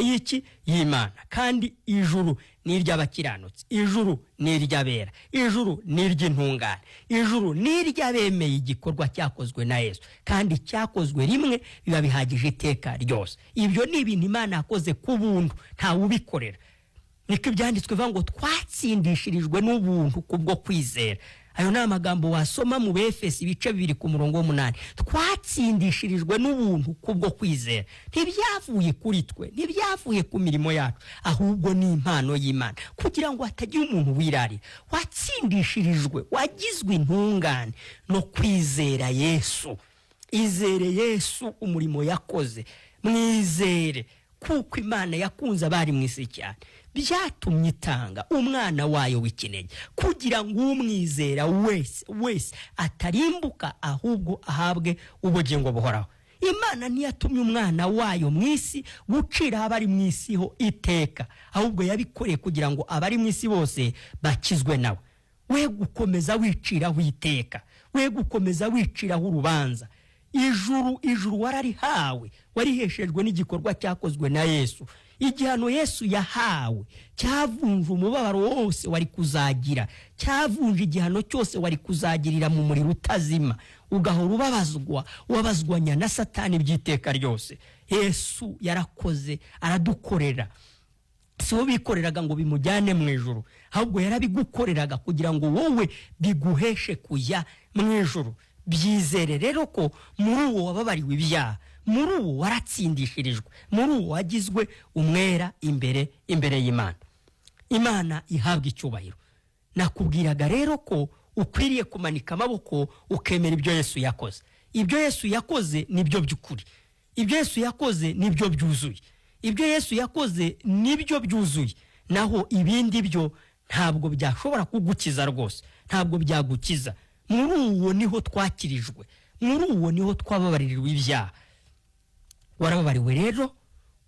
y'Imana. Kandi ijuru ni iry'abakiranutsi, ijuru ni iry'abera, ijuru ni iry'intungane, ijuru ni iry'abemeye igikorwa cyakozwe na Yesu, kandi cyakozwe rimwe biba bihagije iteka ryose. Ibyo ni ibintu Imana yakoze ku buntu, nta ubikorera. Niko ibyanditswe bivuga ngo twatsindishirijwe n'ubuntu kubwo kwizera. Ayo ni amagambo wasoma mu Befesi ibice 2 ku murongo w'8. Twatsindishirijwe n'ubuntu kubwo kwizera, ntibyavuye kuri twe, ntibyavuye ku mirimo yacu, ahubwo ni impano y'Imana, kugira ngo hatagira umuntu wirarira. Watsindishirijwe, wagizwe intungane no kwizera Yesu. Izere Yesu umurimo yakoze, mwizere, kuko Imana yakunze abari mu isi cyane, byatumye itanga umwana wayo w'ikinege, kugira ngo umwizera wese atarimbuka, ahubwo ahabwe ubugingo buhoraho. Imana ntiyatumye umwana wayo mu isi gucira abari mu isi ho iteka, ahubwo yabikoreye kugira ngo abari mu isi bose bakizwe nawe. We gukomeza wiciraho iteka, we gukomeza wiciraho urubanza. ijuru wararihawe, wariheshejwe n'igikorwa cyakozwe na Yesu. Igihano Yesu yahawe cyavunje umubabaro wose wari kuzagira, cyavunje igihano cyose wari kuzagirira mu muriro utazima, ugahora ubabazwanya na Satani by'iteka ryose. Yesu yarakoze, aradukorera. Si wowe bikoreraga ngo bimujyane mu ijuru, ahubwo yarabigukoreraga kugira ngo wowe biguheshe kujya mu ijuru. Byizere rero ko muri uwo wababariwe ibyaha, muri uwo waratsindishirijwe, muri uwo wagizwe umwera imbere y'Imana. Imana ihabwa icyubahiro. Nakubwiraga rero ko ukwiriye kumanika amaboko ukemera ibyo Yesu yakoze. Ibyo Yesu yakoze nibyo by'ukuri, ibyo Yesu yakoze nibyo byuzuye, ibyo Yesu yakoze nibyo byuzuye. Naho ibindi byo ntabwo byashobora kugukiza rwose, ntabwo byagukiza. Muri uwo niho twakirijwe, muri uwo niho twababarirwa ibyaha. Warababariwe rero,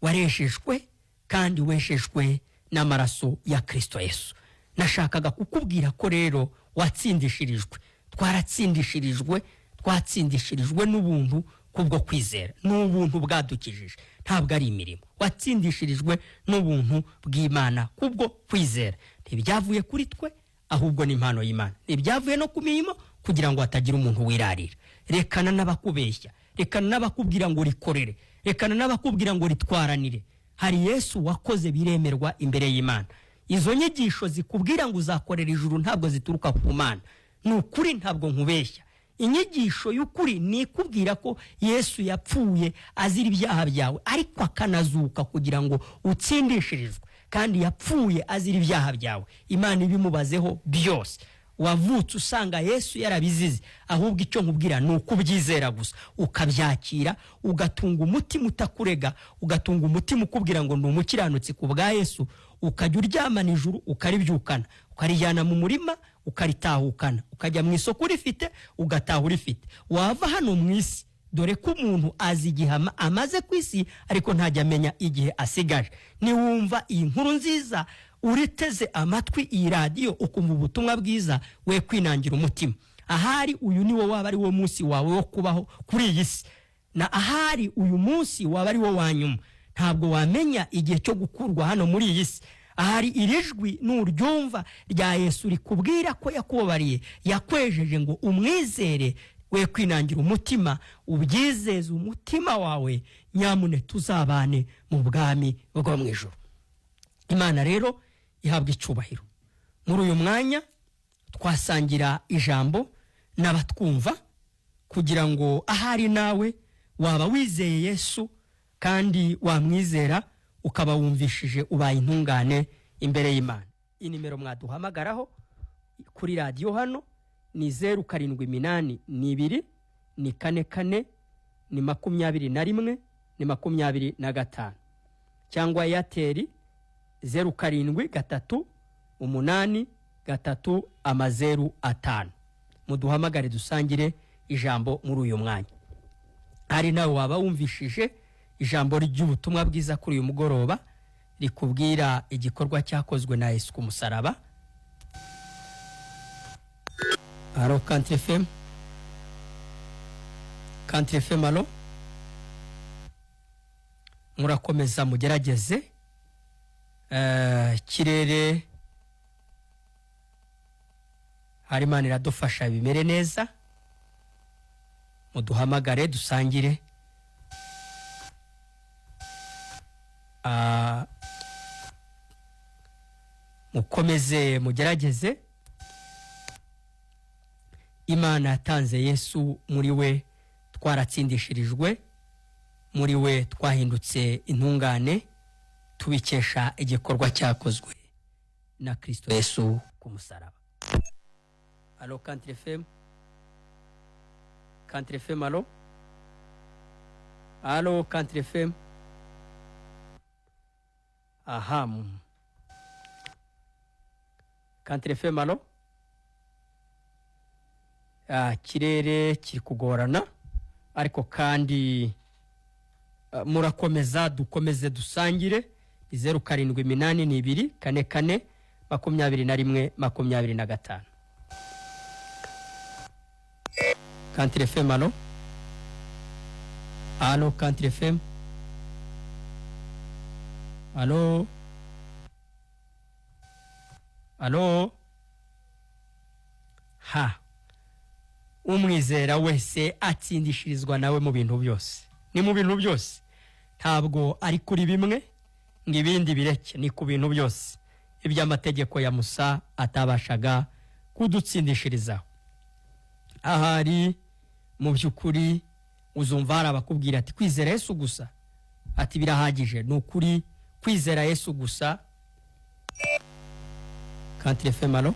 wareshejwe, kandi weshejwe n'amaraso ya Kristo Yesu. Nashakaga kukubwira ko rero watsindishirijwe, twaratsindishirijwe, twatsindishirijwe n'ubuntu kubwo kwizera. N'ubuntu bwadukijije, ntabwo ari imirimo. Watsindishirijwe n'ubuntu bw'Imana kubwo kwizera. Ntibyavuye kuri twe, ahubwo ni impano y'Imana. Ntibyavuye no ku mirimo kugira ngo hatagira umuntu wirarira. Rekana n'abakubeshya, rekana n'abakubwira ngo rikorere, rekana n'abakubwira ngo ritwaranire. Hari Yesu wakoze biremerwa imbere y'Imana. Izo nyigisho zikubwira ngo uzakorera ijuru ntabwo zituruka ku Mana. Ni ukuri, ntabwo nkubeshya. Inyigisho y'ukuri ni ikubwira ko Yesu yapfuye azira ibyaha byawe, ariko akanazuka kugira ngo utsindishirizwe. Kandi yapfuye azira ibyaha byawe, Imana ibimubazeho byose. Wavutse usanga Yesu yarabizize, ahubwo icyo nkubwira ni ukubyizera gusa, ukabyakira, ugatunga umutima utakurega, ugatunga umutima ukubwira ngo ndi umukiranutsi ku bwa Yesu, ukajya uryamana ijuru ukaribyukana, ukarijyana mu murima ukaritahukana, ukajya mu isoko urifite ugataha urifite. Wava hano mu isi, dore ko umuntu azi igihe amaze ku isi, ariko ntajya amenya igihe asigaje. Niwumva iyi nkuru nziza, uriteze amatwi iyi radio, ukumva ubutumwa bwiza, we kwinangira umutima. Ahari uyu niwo waba ari wo munsi wawe wo kubaho kuri iyi si, na ahari uyu munsi waba ari wo wanyuma. Ntabwo wamenya igihe cyo gukurwa hano muri iyi si. Ahari irijwi n'uryumva rya Yesu rikubwira ko yakubabariye, yakwejeje ngo umwizere, we kwinangira umutima, ubyizeze umutima wawe, nyamune tuzabane mu bwami bwo mu ijuru. Imana rero ihabwa icyubahiro. Muri uyu mwanya twasangira ijambo n'abatwumva, kugira ngo ahari nawe waba wizeye Yesu kandi wamwizera, ukaba wumvishije ubaye intungane imbere y'Imana. Inimero mwaduhamagaraho kuri radio hano ni 0782 ni 44 ni 21 ni 25, cyangwa Airtel 07383005. Muduhamagare dusangire ijambo muri uyu mwanya. Hari nawe waba wumvishije ijambo ry'ubutumwa bwiza kuri uyu mugoroba, rikubwira igikorwa cyakozwe na Yesu ku musaraba. Alo Country FM, Country FM, alo. Murakomeza mugerageze. Kirere hari Imana iradufasha bimere neza. Muduhamagare dusangire. Mukomeze mugerageze. Imana yatanze Yesu, muri we twaratsindishirijwe, muri we twahindutse intungane, tubikesha igikorwa cyakozwe na Kristo Yesu ku musaraba. Alo Country FM, Country FM, alo. Alo Country FM. Aha, Country FM, alo. Kirere kiri kugorana, ariko kandi murakomeza, dukomeze dusangire. 0782442125. Country FM, alo. Allo Country FM. Allo. Allo. Ha. Umwizera wese atsindishirizwa nawe mu bintu byose. Ni mu bintu byose. Ntabwo ari kuri bimwe ngibindi bireke, ni ku bintu byose. Iby'amategeko ya Musa atabashaga kudutsindishirizaho. Ahari mu byukuri uzumva hari abakubwira ati kwizera Yesu gusa, ati birahagije. Ni ukuri kwizera Yesu gusa. Country FM. Allo.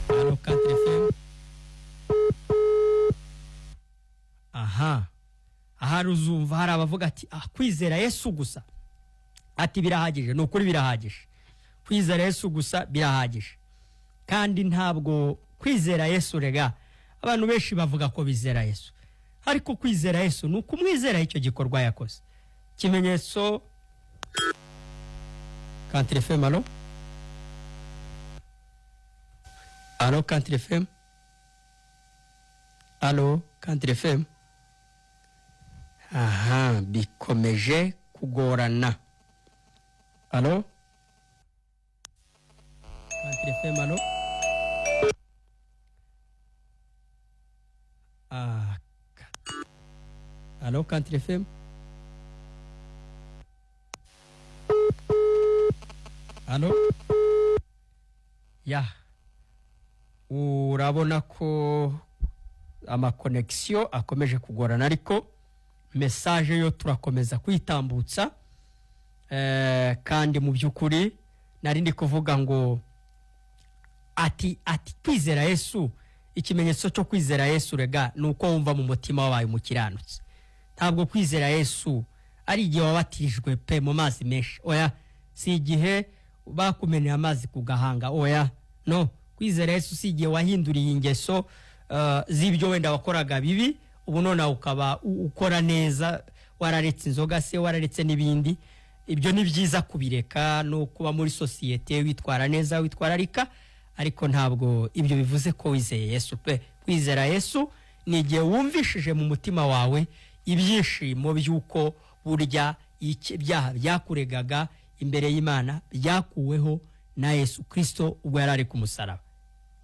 Allo Country FM. Ahari uzumva hari abavuga ati kwizera Yesu gusa, ati birahagije. Ni ukuri birahagije. Kwizera Yesu gusa birahagije. Kandi ntabwo kwizera Yesu rega abantu benshi bavuga ko bizera Yesu, ariko kwizera Yesu ni ukumwizera icyo gikorwa yakoze. Kimenyetso. Country FM. Allo. Allo Country FM. Allo Country FM. Bikomeje kugorana. Allo Country FM. Allo. Allo Country FM. Allo. Ya. Urabona ko amakonexio akomeje kugorana, ariko message yo turakomeza kwitambutsa. Kandi mu byukuri nari ndi kuvuga ngo ati kwizera Yesu, ikimenyetso cyo kwizera Yesu rega nuko wumva mu mutima wabaye umukiranutsi. Ntabwo kwizera Yesu ari igihe wabatirijwe pe mu mazi menshi. Oya, si igihe bakumeneye amazi kugahanga. Oya, no. Kwizera Yesu si igihe wahinduriye ingeso z'ibyo wenda wakoraga bibi, ubu none ukaba ukora neza, wararetse inzoga se, wararetse n'ibindi. Ibyo ni byiza kubireka no kuba muri societe witwara neza, witwararika, ariko ntabwo ibyo bivuze ko wizeye Yesu pe. Kwizera Yesu ni igihe wumvishije mu mutima wawe ibyishimo by'uko burya ibyaha byakuregaga imbere y'Imana byakuweho na Yesu Kristo ubwo yarari ku musaraba.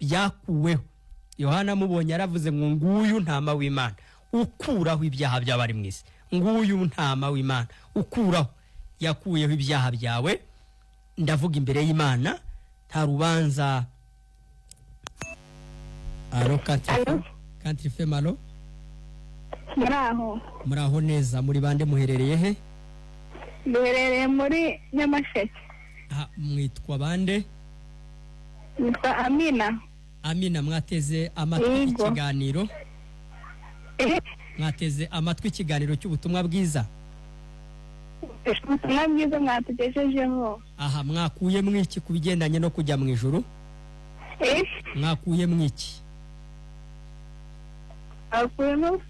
Byakuweho. Yohana mubonye yaravuze ngo nguyu ntama w'Imana ukuraho ibyaha by'abari mu isi. Nguyu ntama w'Imana ukuraho, yakuyeho ibyaha byawe. Ndavuga imbere y'Imana nta rubanza. Allo Country FM. Allo. Muraho neza. Muri bande muherereye he? Duherereye muri Nyamasheke. Mwitwa bande? Mwitwa Amina. Amina, mwateze amatwi ikiganiro? Mwateze amatwi ikiganiro cy'ubutumwa bwiza? Ubutumwa bwiza mwatugejejeho. Mwakuye mwiki kubigendanye no kujya mu ijuru? Mwakuye mwiki? Akuyemo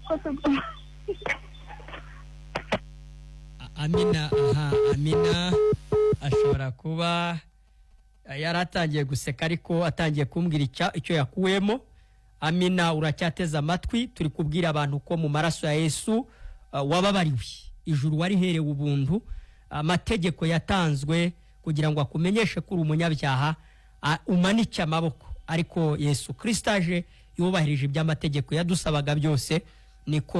Amina. Amina ashobora kuba yaratangiye guseka, ariko atangiye kumbwira icyo yakuyemo. Amina, uracyateza amatwi. Turi kubwira abantu ko mu maraso ya Yesu wababariwe, ijuru wari herewe ubuntu. Amategeko yatanzwe kugira ngo akumenyeshe kuri umunyabyaha, umanike amaboko, ariko Yesu Kristo aje yubahirije iby'amategeko yadusabaga byose. Niko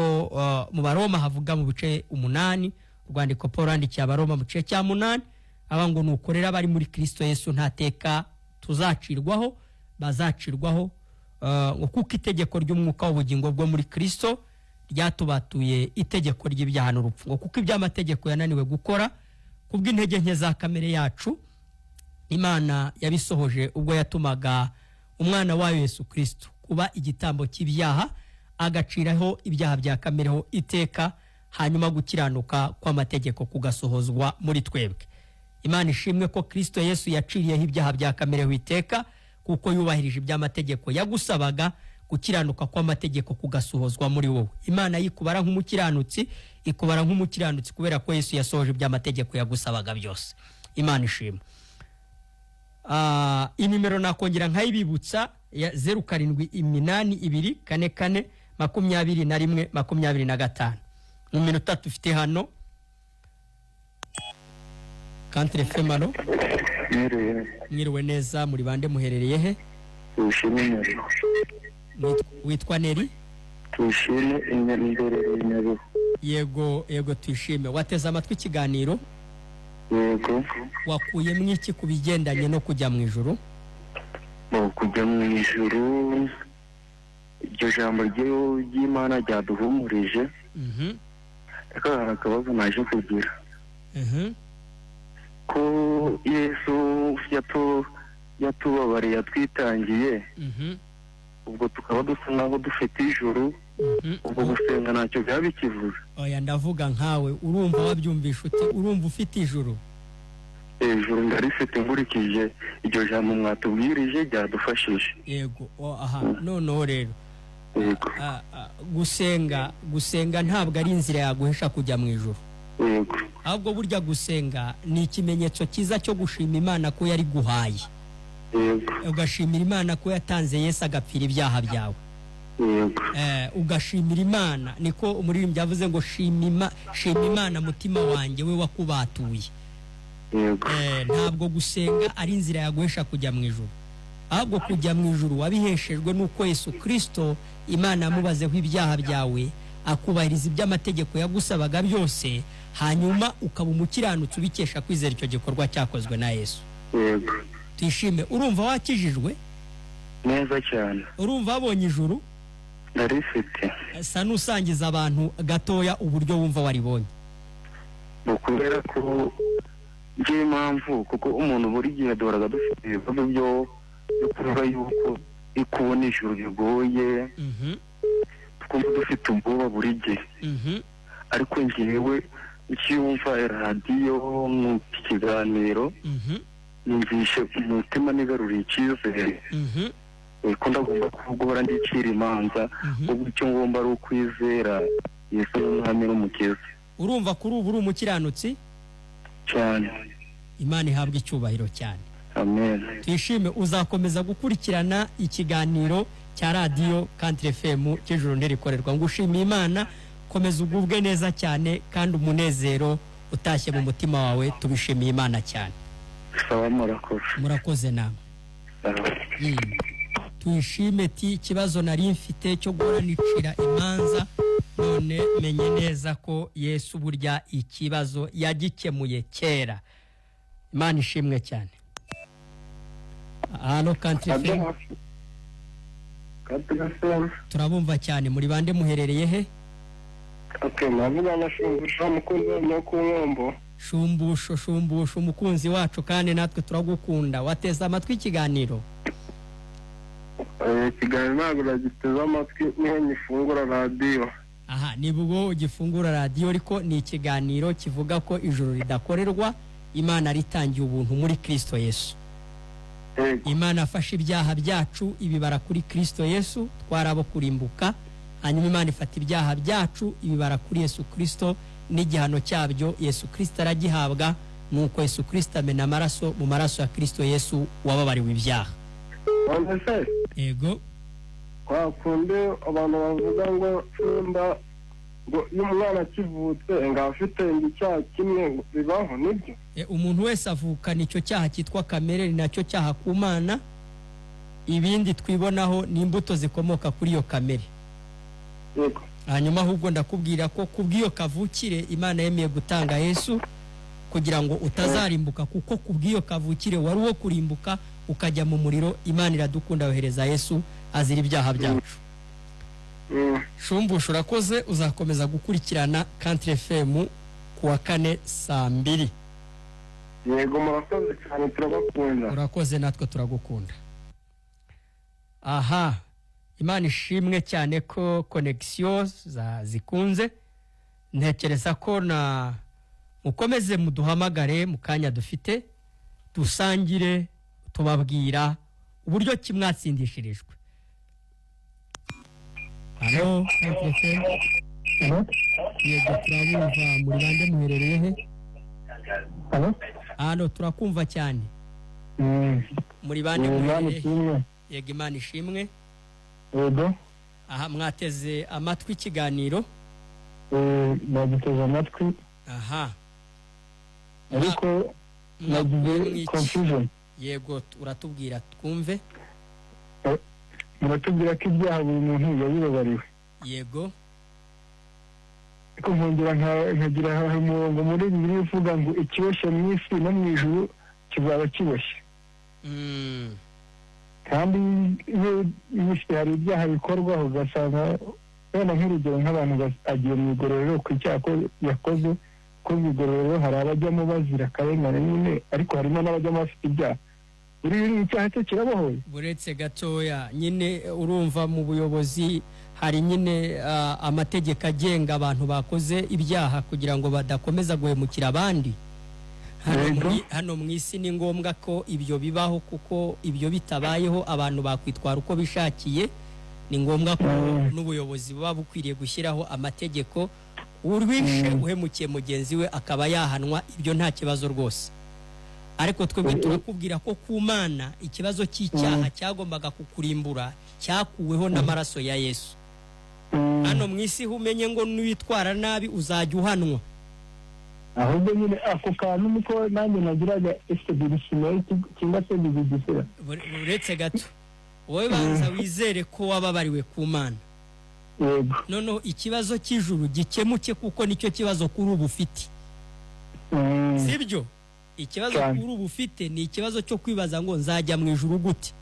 mu Baroma havuga mu bice 8, urwandiko Paul yandikiye Abaroma mu gice cya 8, abango nukorera bari muri Kristo Yesu ntateka tuzacirwaho, bazacirwaho ngo kuko itegeko ry'umwuka w'ubugingo bwo muri Kristo ryatubatuye itegeko ry'ibyaha n'urupfu. Ngo kuko iby'amategeko yananiwe gukora kubw'intege nke za kamere yacu, Imana yabisohoje ubwo yatumaga umwana wayo Yesu Kristo kuba igitambo cy'ibyaha, agaciraho ibyaha bya kamereho iteka, hanyuma gukiranuka kw'amategeko kugasohozwa muri twebwe. Imana ishimwe ko Kristo Yesu yaciriyeho ibyaha bya kamereho iteka, kuko yubahirije iby'amategeko yagusabaga, gukiranuka kw'amategeko kugasohozwa muri wowe. Imana yikubara nk'umukiranutsi, ikubara nk'umukiranutsi kubera ko Yesu yasohoje iby'amategeko yagusabaga byose. Imana ishimwe. Inimero nakongera nkayibibutsa ya 0782442125 mu minota tufite hano Country FM. Alo, mwiriwe neza, muri bande muherereye he? Tushime Witwa Neri? Tushime imbere Nyabihu. Yego twishime. Wateze amatwi ikiganiro? Yego. Wakuye mwiki kubigendanye no kujya mu ijuru? Kujya mu ijuru, iryo jambo ry'Imana ryaduhumurije. Reka harakabazo naje kugira. Ko Yesu yatubabariye, yatwitangiye. Ubwo tukaba dusa naho dufite ijuru. Ubwo gusenga ntacyo byabikivuze. Oya, ndavuga nkawe, urumva wabyumvisha uti urumva ufite ijuru? Ijuru ndarifite nkurikije iryo jambo mwatubwirije ryadufashije. Yego. Aha, noneho rero Yego. gusenga ntabwo ari inzira yaguhesha kujya mu ijuru. Yego. Ahubwo burya gusenga ni ikimenyetso cyiza cyo gushima Imana ko yari guhaye. Yego. Ugashimira Imana ko yatanze Yesu agapfira ibyaha byawe. Yego. Ugashimira Imana, niko umuririmbyi yavuze ngo shima Imana mutima wanjye we wakubatuye. Yego. Ntabwo gusenga ari inzira yaguhesha kujya mu ijuru. Ahubwo kujya mu ijuru wabiheshejwe nuko Yesu Kristo Imana yamubazeho ibyaha byawe, akubahiriza iby'amategeko yagusabaga byose, hanyuma ukaba umukiranutsi ubikesha kwizera icyo gikorwa cyakozwe na Yesu. Yego. Twishime. Urumva wakijijwe? Neza cyane. Urumva wabonye ijuru? Ndarifite. Sa nusangiza abantu gatoya uburyo wumva waribonye. Kubera ko ngiye impamvu kuko umuntu buri gihe doraga dufite ibibazo byo kuvuga yuko ikubona ijuru bigoye. Twumva dufite ubwoba buri gihe. Ariko ngewe ikiyumva radiyo mu kiganiro numvishe umutima nigaruriye icyizere. Ko ndagomba guhora ndicira imanza, ubwo icyo ngomba ari ukwizera Yesu n'umwami n'umukiza. Urumva kuri ubu uri umukiranutsi cyane. Imana ihabwa icyubahiro cyane. Amen. Twishime. Uzakomeza gukurikirana ikiganiro cya radio Country FM cy'ijuru nderikorerwa. Ngushimiye Imana, komeza ugubwe neza cyane kandi umunezero utashye mu mutima wawe. Tubishimiye Imana cyane. Sawa, murakoze namwe. Twishime ti ikibazo nari mfite cyo guhanicira imanza, none menye neza ko Yesu burya ikibazo yagikemuye kera. Imana ishimwe cyane. Halo Country FM. Turabumva cyane, muri bande muherereye he? Navuga na Shumbusho mukunzi no ku Nkombo. Shumbusho umukunzi wacu kandi natwe turagukunda. Wateze amatwi ikiganiro? Ikiganiro ntabwo nagiteze amatwi, niho nyifungura radiyo. Aha, nibwo ugifungura radiyo, ariko ni ikiganiro kivuga ko ijuru ridakorerwa, Imana ritangiye ubuntu muri Kristo Yesu. Imana afashe ibyaha byacu ibibara kuri Kristo Yesu, twarabo kurimbuka, hanyuma Imana ifata ibyaha byacu ibibara kuri Yesu Kristo, n'igihano cyabyo Yesu Kristo aragihabwa, nuko Yesu Kristo amena amaraso, mu maraso ya Kristo Yesu wababariwe ibyaha. Yego. Kwa kunde abantu bavuga ngo cyumba ngo iyo umwana kivutse ngo afite icyaha kimwe bibaho, nibyo? Umuntu wese avukana icyo cyaha cyitwa kamere, ni nacyo cyaha ku Mana. Ibindi twibonaho ni imbuto zikomoka kuri iyo kamere. Yego. Hanyuma ahubwo ndakubwira ko kubw'iyo kavukire Imana yemeye gutanga Yesu kugira ngo utazarimbuka, kuko kubw'iyo kavukire wari uwo kurimbuka ukajya mu muriro. Imana iradukunda, yohereza Yesu azira ibyaha byacu. Shumbusho urakoze. Uzakomeza gukurikirana Country FM kuwa 4 saa 2. Yego, murakoze cyane, turabakunda. Urakoze, natwe turagukunda. Aha, Imana ishimwe cyane ko connection zikunze. Ntekereza ko na mukomeze muduhamagare mu kanya dufite, dusangire, tubabwira uburyo kimwatsindishirijwe. Halo, yego, turabumva. Muri bande muherereye he? Halo, turakumva cyane. Muri bande muherereye he? yego Imana ishimwe. yego Aha mwateze amatwi ikiganiro. nagiteze amatwi Aha. ariko nagize confusion. Yego uratubwira twumve. muratubwira ko ibyaha buri muntu yabibabariwe. Yego. ariko nkongera nkagira umurongo muri Bibiliya uvuga ngo ikiboshye mu isi no mu ijuru kizaba kiboshye. kandi iyo hari ibyaha bikorwaho ugasanga wenda nk'urugero nk'abantu agiye mu igororero ku icyaha yakoze, ko mu igororero hari abajyamo bazira akarengane nyine, ariko harimo n'abajyamo bafite ibyaha. buri icyaha cyo kirabohoye. Buretse gatoya nyine urumva mu buyobozi hari nyine amategeko agenga abantu bakoze ibyaha kugira ngo badakomeza guhemukira abandi. Hano mu isi ni ngombwa ko ibyo bibaho, kuko ibyo bitabayeho abantu bakwitwara uko bishakiye. Ni ngombwa ko n'ubuyobozi buba bukwiriye gushyiraho amategeko, urwishe uhemukiye mugenzi we akaba yahanwa, ibyo nta kibazo rwose. Ariko twebwe turakubwira ko ku Mana ikibazo cy'icyaha cyagombaga kukurimbura cyakuweho n'amaraso ya Yesu. Hano mu isi umenye ngo n'uwitwara nabi uzajya uhanwa. ahubwo nyine ako kantu niko nanjye nagiraga estabilisime cyangwa se bigisera. Uretse gato wowe banza wizere ko wababariwe ku Mana. Yego. Noneho ikibazo cy'ijuru gikemuke, kuko nicyo kibazo kuri ubu ufite. Sibyo? Ikibazo kuri ubu ufite ni ikibazo cyo kwibaza ngo nzajya mu ijuru gute.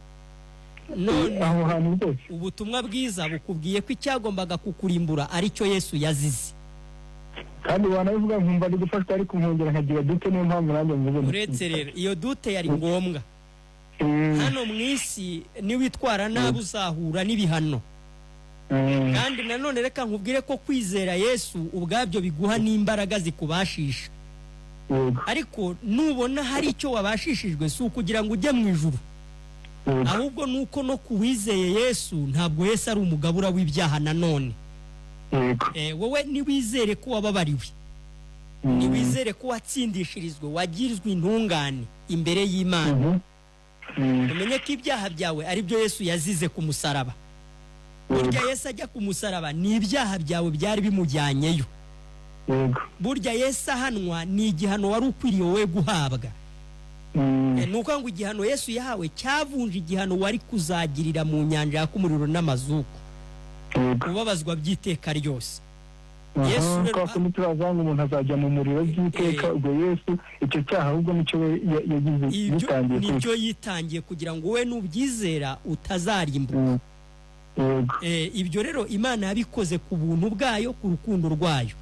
None aho hantu rwose ubutumwa bwiza bukubwiye ko icyagombaga kukurimbura ari cyo Yesu yazize. kandi wanavuga nkumva ari gufashwa, ariko nkongera nkagira dute, niyo mpamvu nanjye mvuze. Uretse rero iyo dute yari ngombwa. Hano mu isi niwitwara nabi uzahura n'ibihano. Kandi nanone reka nkubwire ko kwizera Yesu ubwabyo biguha n'imbaraga zikubashisha. Ariko nubona hari icyo wabashishijwe si ukugira ngo ujye mu ijuru, ahubwo nuko no kuwizeye Yesu ntabwo Yesu ari umugabura w'ibyaha. Nanone wowe niwizere ko wababariwe, niwizere ko watsindishirizwe, wagirizwe intungane imbere y'Imana, umenye ko ibyaha byawe ari byo Yesu yazize ku musaraba. Burya Yesu ajya ku musaraba ni ibyaha byawe byari bimujyanyeyo. Burya Yesu ahanwa ni igihano wari ukwiriye wowe guhabwa. Nuko ngo igihano Yesu yahawe cyavunje igihano wari kuzagirira mu nyanja y'umuriro n'amazuku, ubabazwa by'iteka ryose. Yesu rero turavuga ngo umuntu azajya mu muriro by'iteka, ubwo Yesu icyo cyaha ahubwo nicyo yagize yitangiye. Nibyo yitangiye kugira ngo we nubyizera utazarimbuka. Ibyo rero Imana yabikoze ku buntu bwayo, ku rukundo rwayo.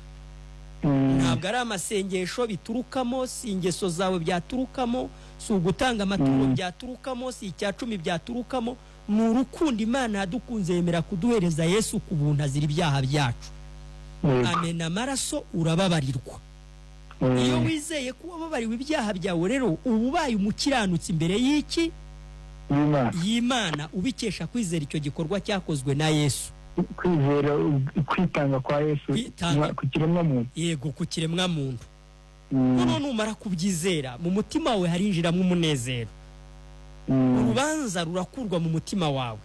Ntabwo ari amasengesho biturukamo, si ingeso zawe byaturukamo, si ugutanga amaturo byaturukamo, si icyacumi byaturukamo. Ni urukundo Imana yadukunze yemera kuduhereza Yesu ku buntu azira ibyaha byacu. Amena amaraso urababarirwa. Iyo wizeye ko wababariwe ibyaha byawe rero uba ubaye umukiranutsi imbere y'iki? Y'Imana, ubikesha kwizera icyo gikorwa cyakozwe na Yesu. Kwizera kwitanga kwa Yesu ku kiremwa muntu. Yego, ku kiremwa muntu. Noneho numara kubyizera mu mutima wawe harinjiramo umunezero. Urubanza rurakurwa mu mutima wawe.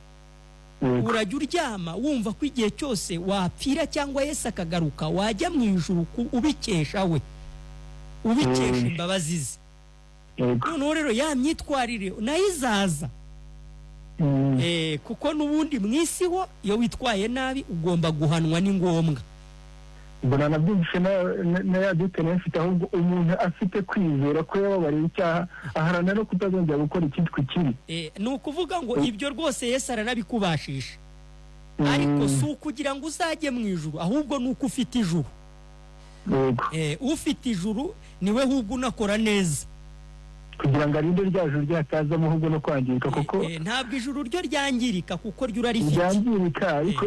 Urajya uryama wumva ko igihe cyose wapfira cyangwa Yesu akagaruka wajya mu ijuru ubikesha we, ubikesha imbabazi ze. Noneho rero ya myitwarire nayo izaza. Kuko n'ubundi mu isi ho iyo witwaye nabi ugomba guhanwa, ni ngombwa. Mbona nabyumvise na yadute nafite, ahubwo umuntu afite kwizera ko yababariye icyaha aharana no kutazongera gukora ikitwa kibi. Ni ukuvuga ngo ibyo rwose Yesu aranabikubashisha. Ariko si ukugira ngo uzajye mu ijuru, ahubwo nuko ufite ijuru. Ufite ijuru niwe ahubwo unakora neza, kugira ngo arinde rya juru ryakazamo ahubwo no kwangirika. Kuko ntabwo ijuru ryo ryangirika kuko ryo urarifite. Ryangirika ariko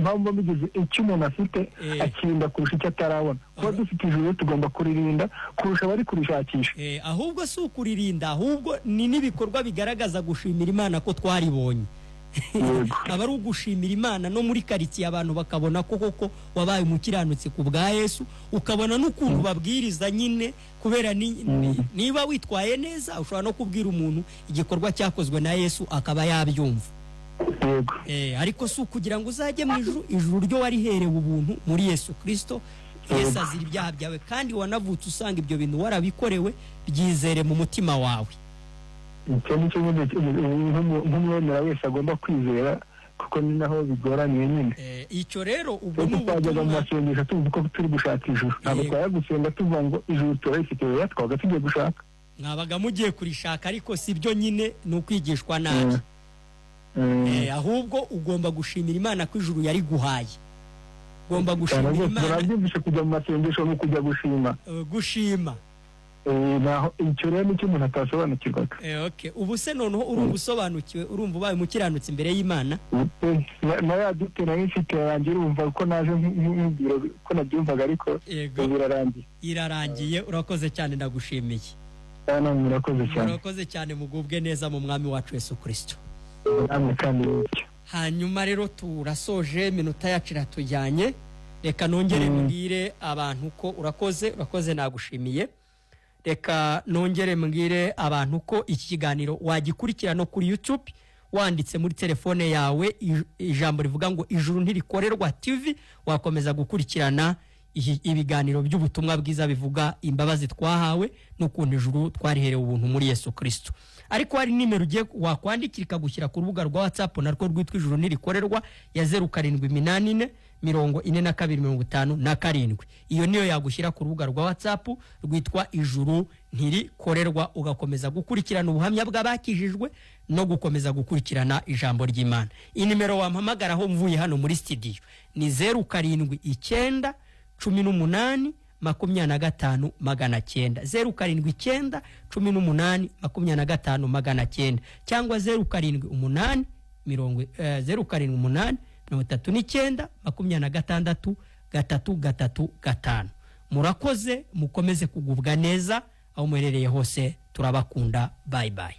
mpamvu bigize icyo umuntu afite akirinda kurusha icyo atarabona. Kuba dufite ijuru tugomba kuririnda kurusha abari kurishakisha. Ahubwo si ukuririnda, ahubwo ni n'ibikorwa bigaragaza gushimira Imana ko twaribonye. aba ari ugushimira Imana no muri karitsiye abantu bakabona ko koko wabaye umukiranutsi ku bwa Yesu, ukabona n'ukuntu babwiriza nyine kubera niba witwaye neza ushobora no kubwira umuntu igikorwa cyakozwe na Yesu akaba yabyumva. Ariko si ukugira ngo uzajye mu ijuru ryo wariherewe ubuntu muri Yesu Kristo. Yesu azira ibyaha byawe kandi wanavutse usanga ibyo bintu warabikorewe, byizere mu mutima wawe. Icyo ni cyo nk'umwemera wese agomba kwizera, kuko ni naho bigoranye nyine. Icyo rero ubwo ni ubutumwa. Mu masengesho tuzi ko turi gushaka ijuru, ntabwo twajya gusenga tuvuga ngo ijuru turarifite, twabaga tugiye gushaka. Mwabaga mugiye kurishaka, ariko si byo nyine, ni ukwigishwa nabi. Ahubwo ugomba gushimira Imana ko ijuru yari guhaye. Ugomba gushimira Imana. Turabyumvisha kujya mu masengesho no kujya gushima. Naho icyo rero nicyo umuntu atasobanukirwaga. Ubu se noneho urumva usobanukiwe, urumva ubaye umukiranutsi imbere y'Imana. Na yadute nari mfite yanjye, urumva ko naje nk'ubwira ko nabyumvaga, ariko birarangiye. Irarangiye. Urakoze cyane, ndagushimiye. Murakoze cyane, mugubwe neza mu Mwami wacu Yesu Kristo. Hanyuma rero turasoje, minota yacu iratujyanye. Reka nongere mbwire abantu ko urakoze nagushimiye. Reka nongere mbwire abantu ko iki kiganiro wagikurikira no kuri YouTube, wanditse muri telefone yawe ijambo rivuga ngo Ijuru Ntirikorerwa TV, wakomeza gukurikirana ibiganiro by'ubutumwa bwiza bivuga imbabazi twahawe n'ukuntu ijuru twariherewe ubuntu muri Yesu Kristo. Ariko hari nimero ugiye wakwandikira ikagushyira ku rubuga rwa WhatsApp narwo rwitwa Ijuru Ntirikorerwa ya 0784 42 iyo niyo yagushyira ku rubuga rwa WhatsApp rwitwa Ijuru Ntirikorerwa, ugakomeza gukurikirana ubuhamya bw'abakijijwe no gukomeza gukurikirana ijambo ry'Imana. Inimero wampamagaraho mvuye hano muri studio ni 0789 18 25 900, 0789 18 25 900, cyangwa 0788 078 39 26 335. Murakoze, mukomeze kugubwa neza aho muherereye hose, turabakunda. Bye bye.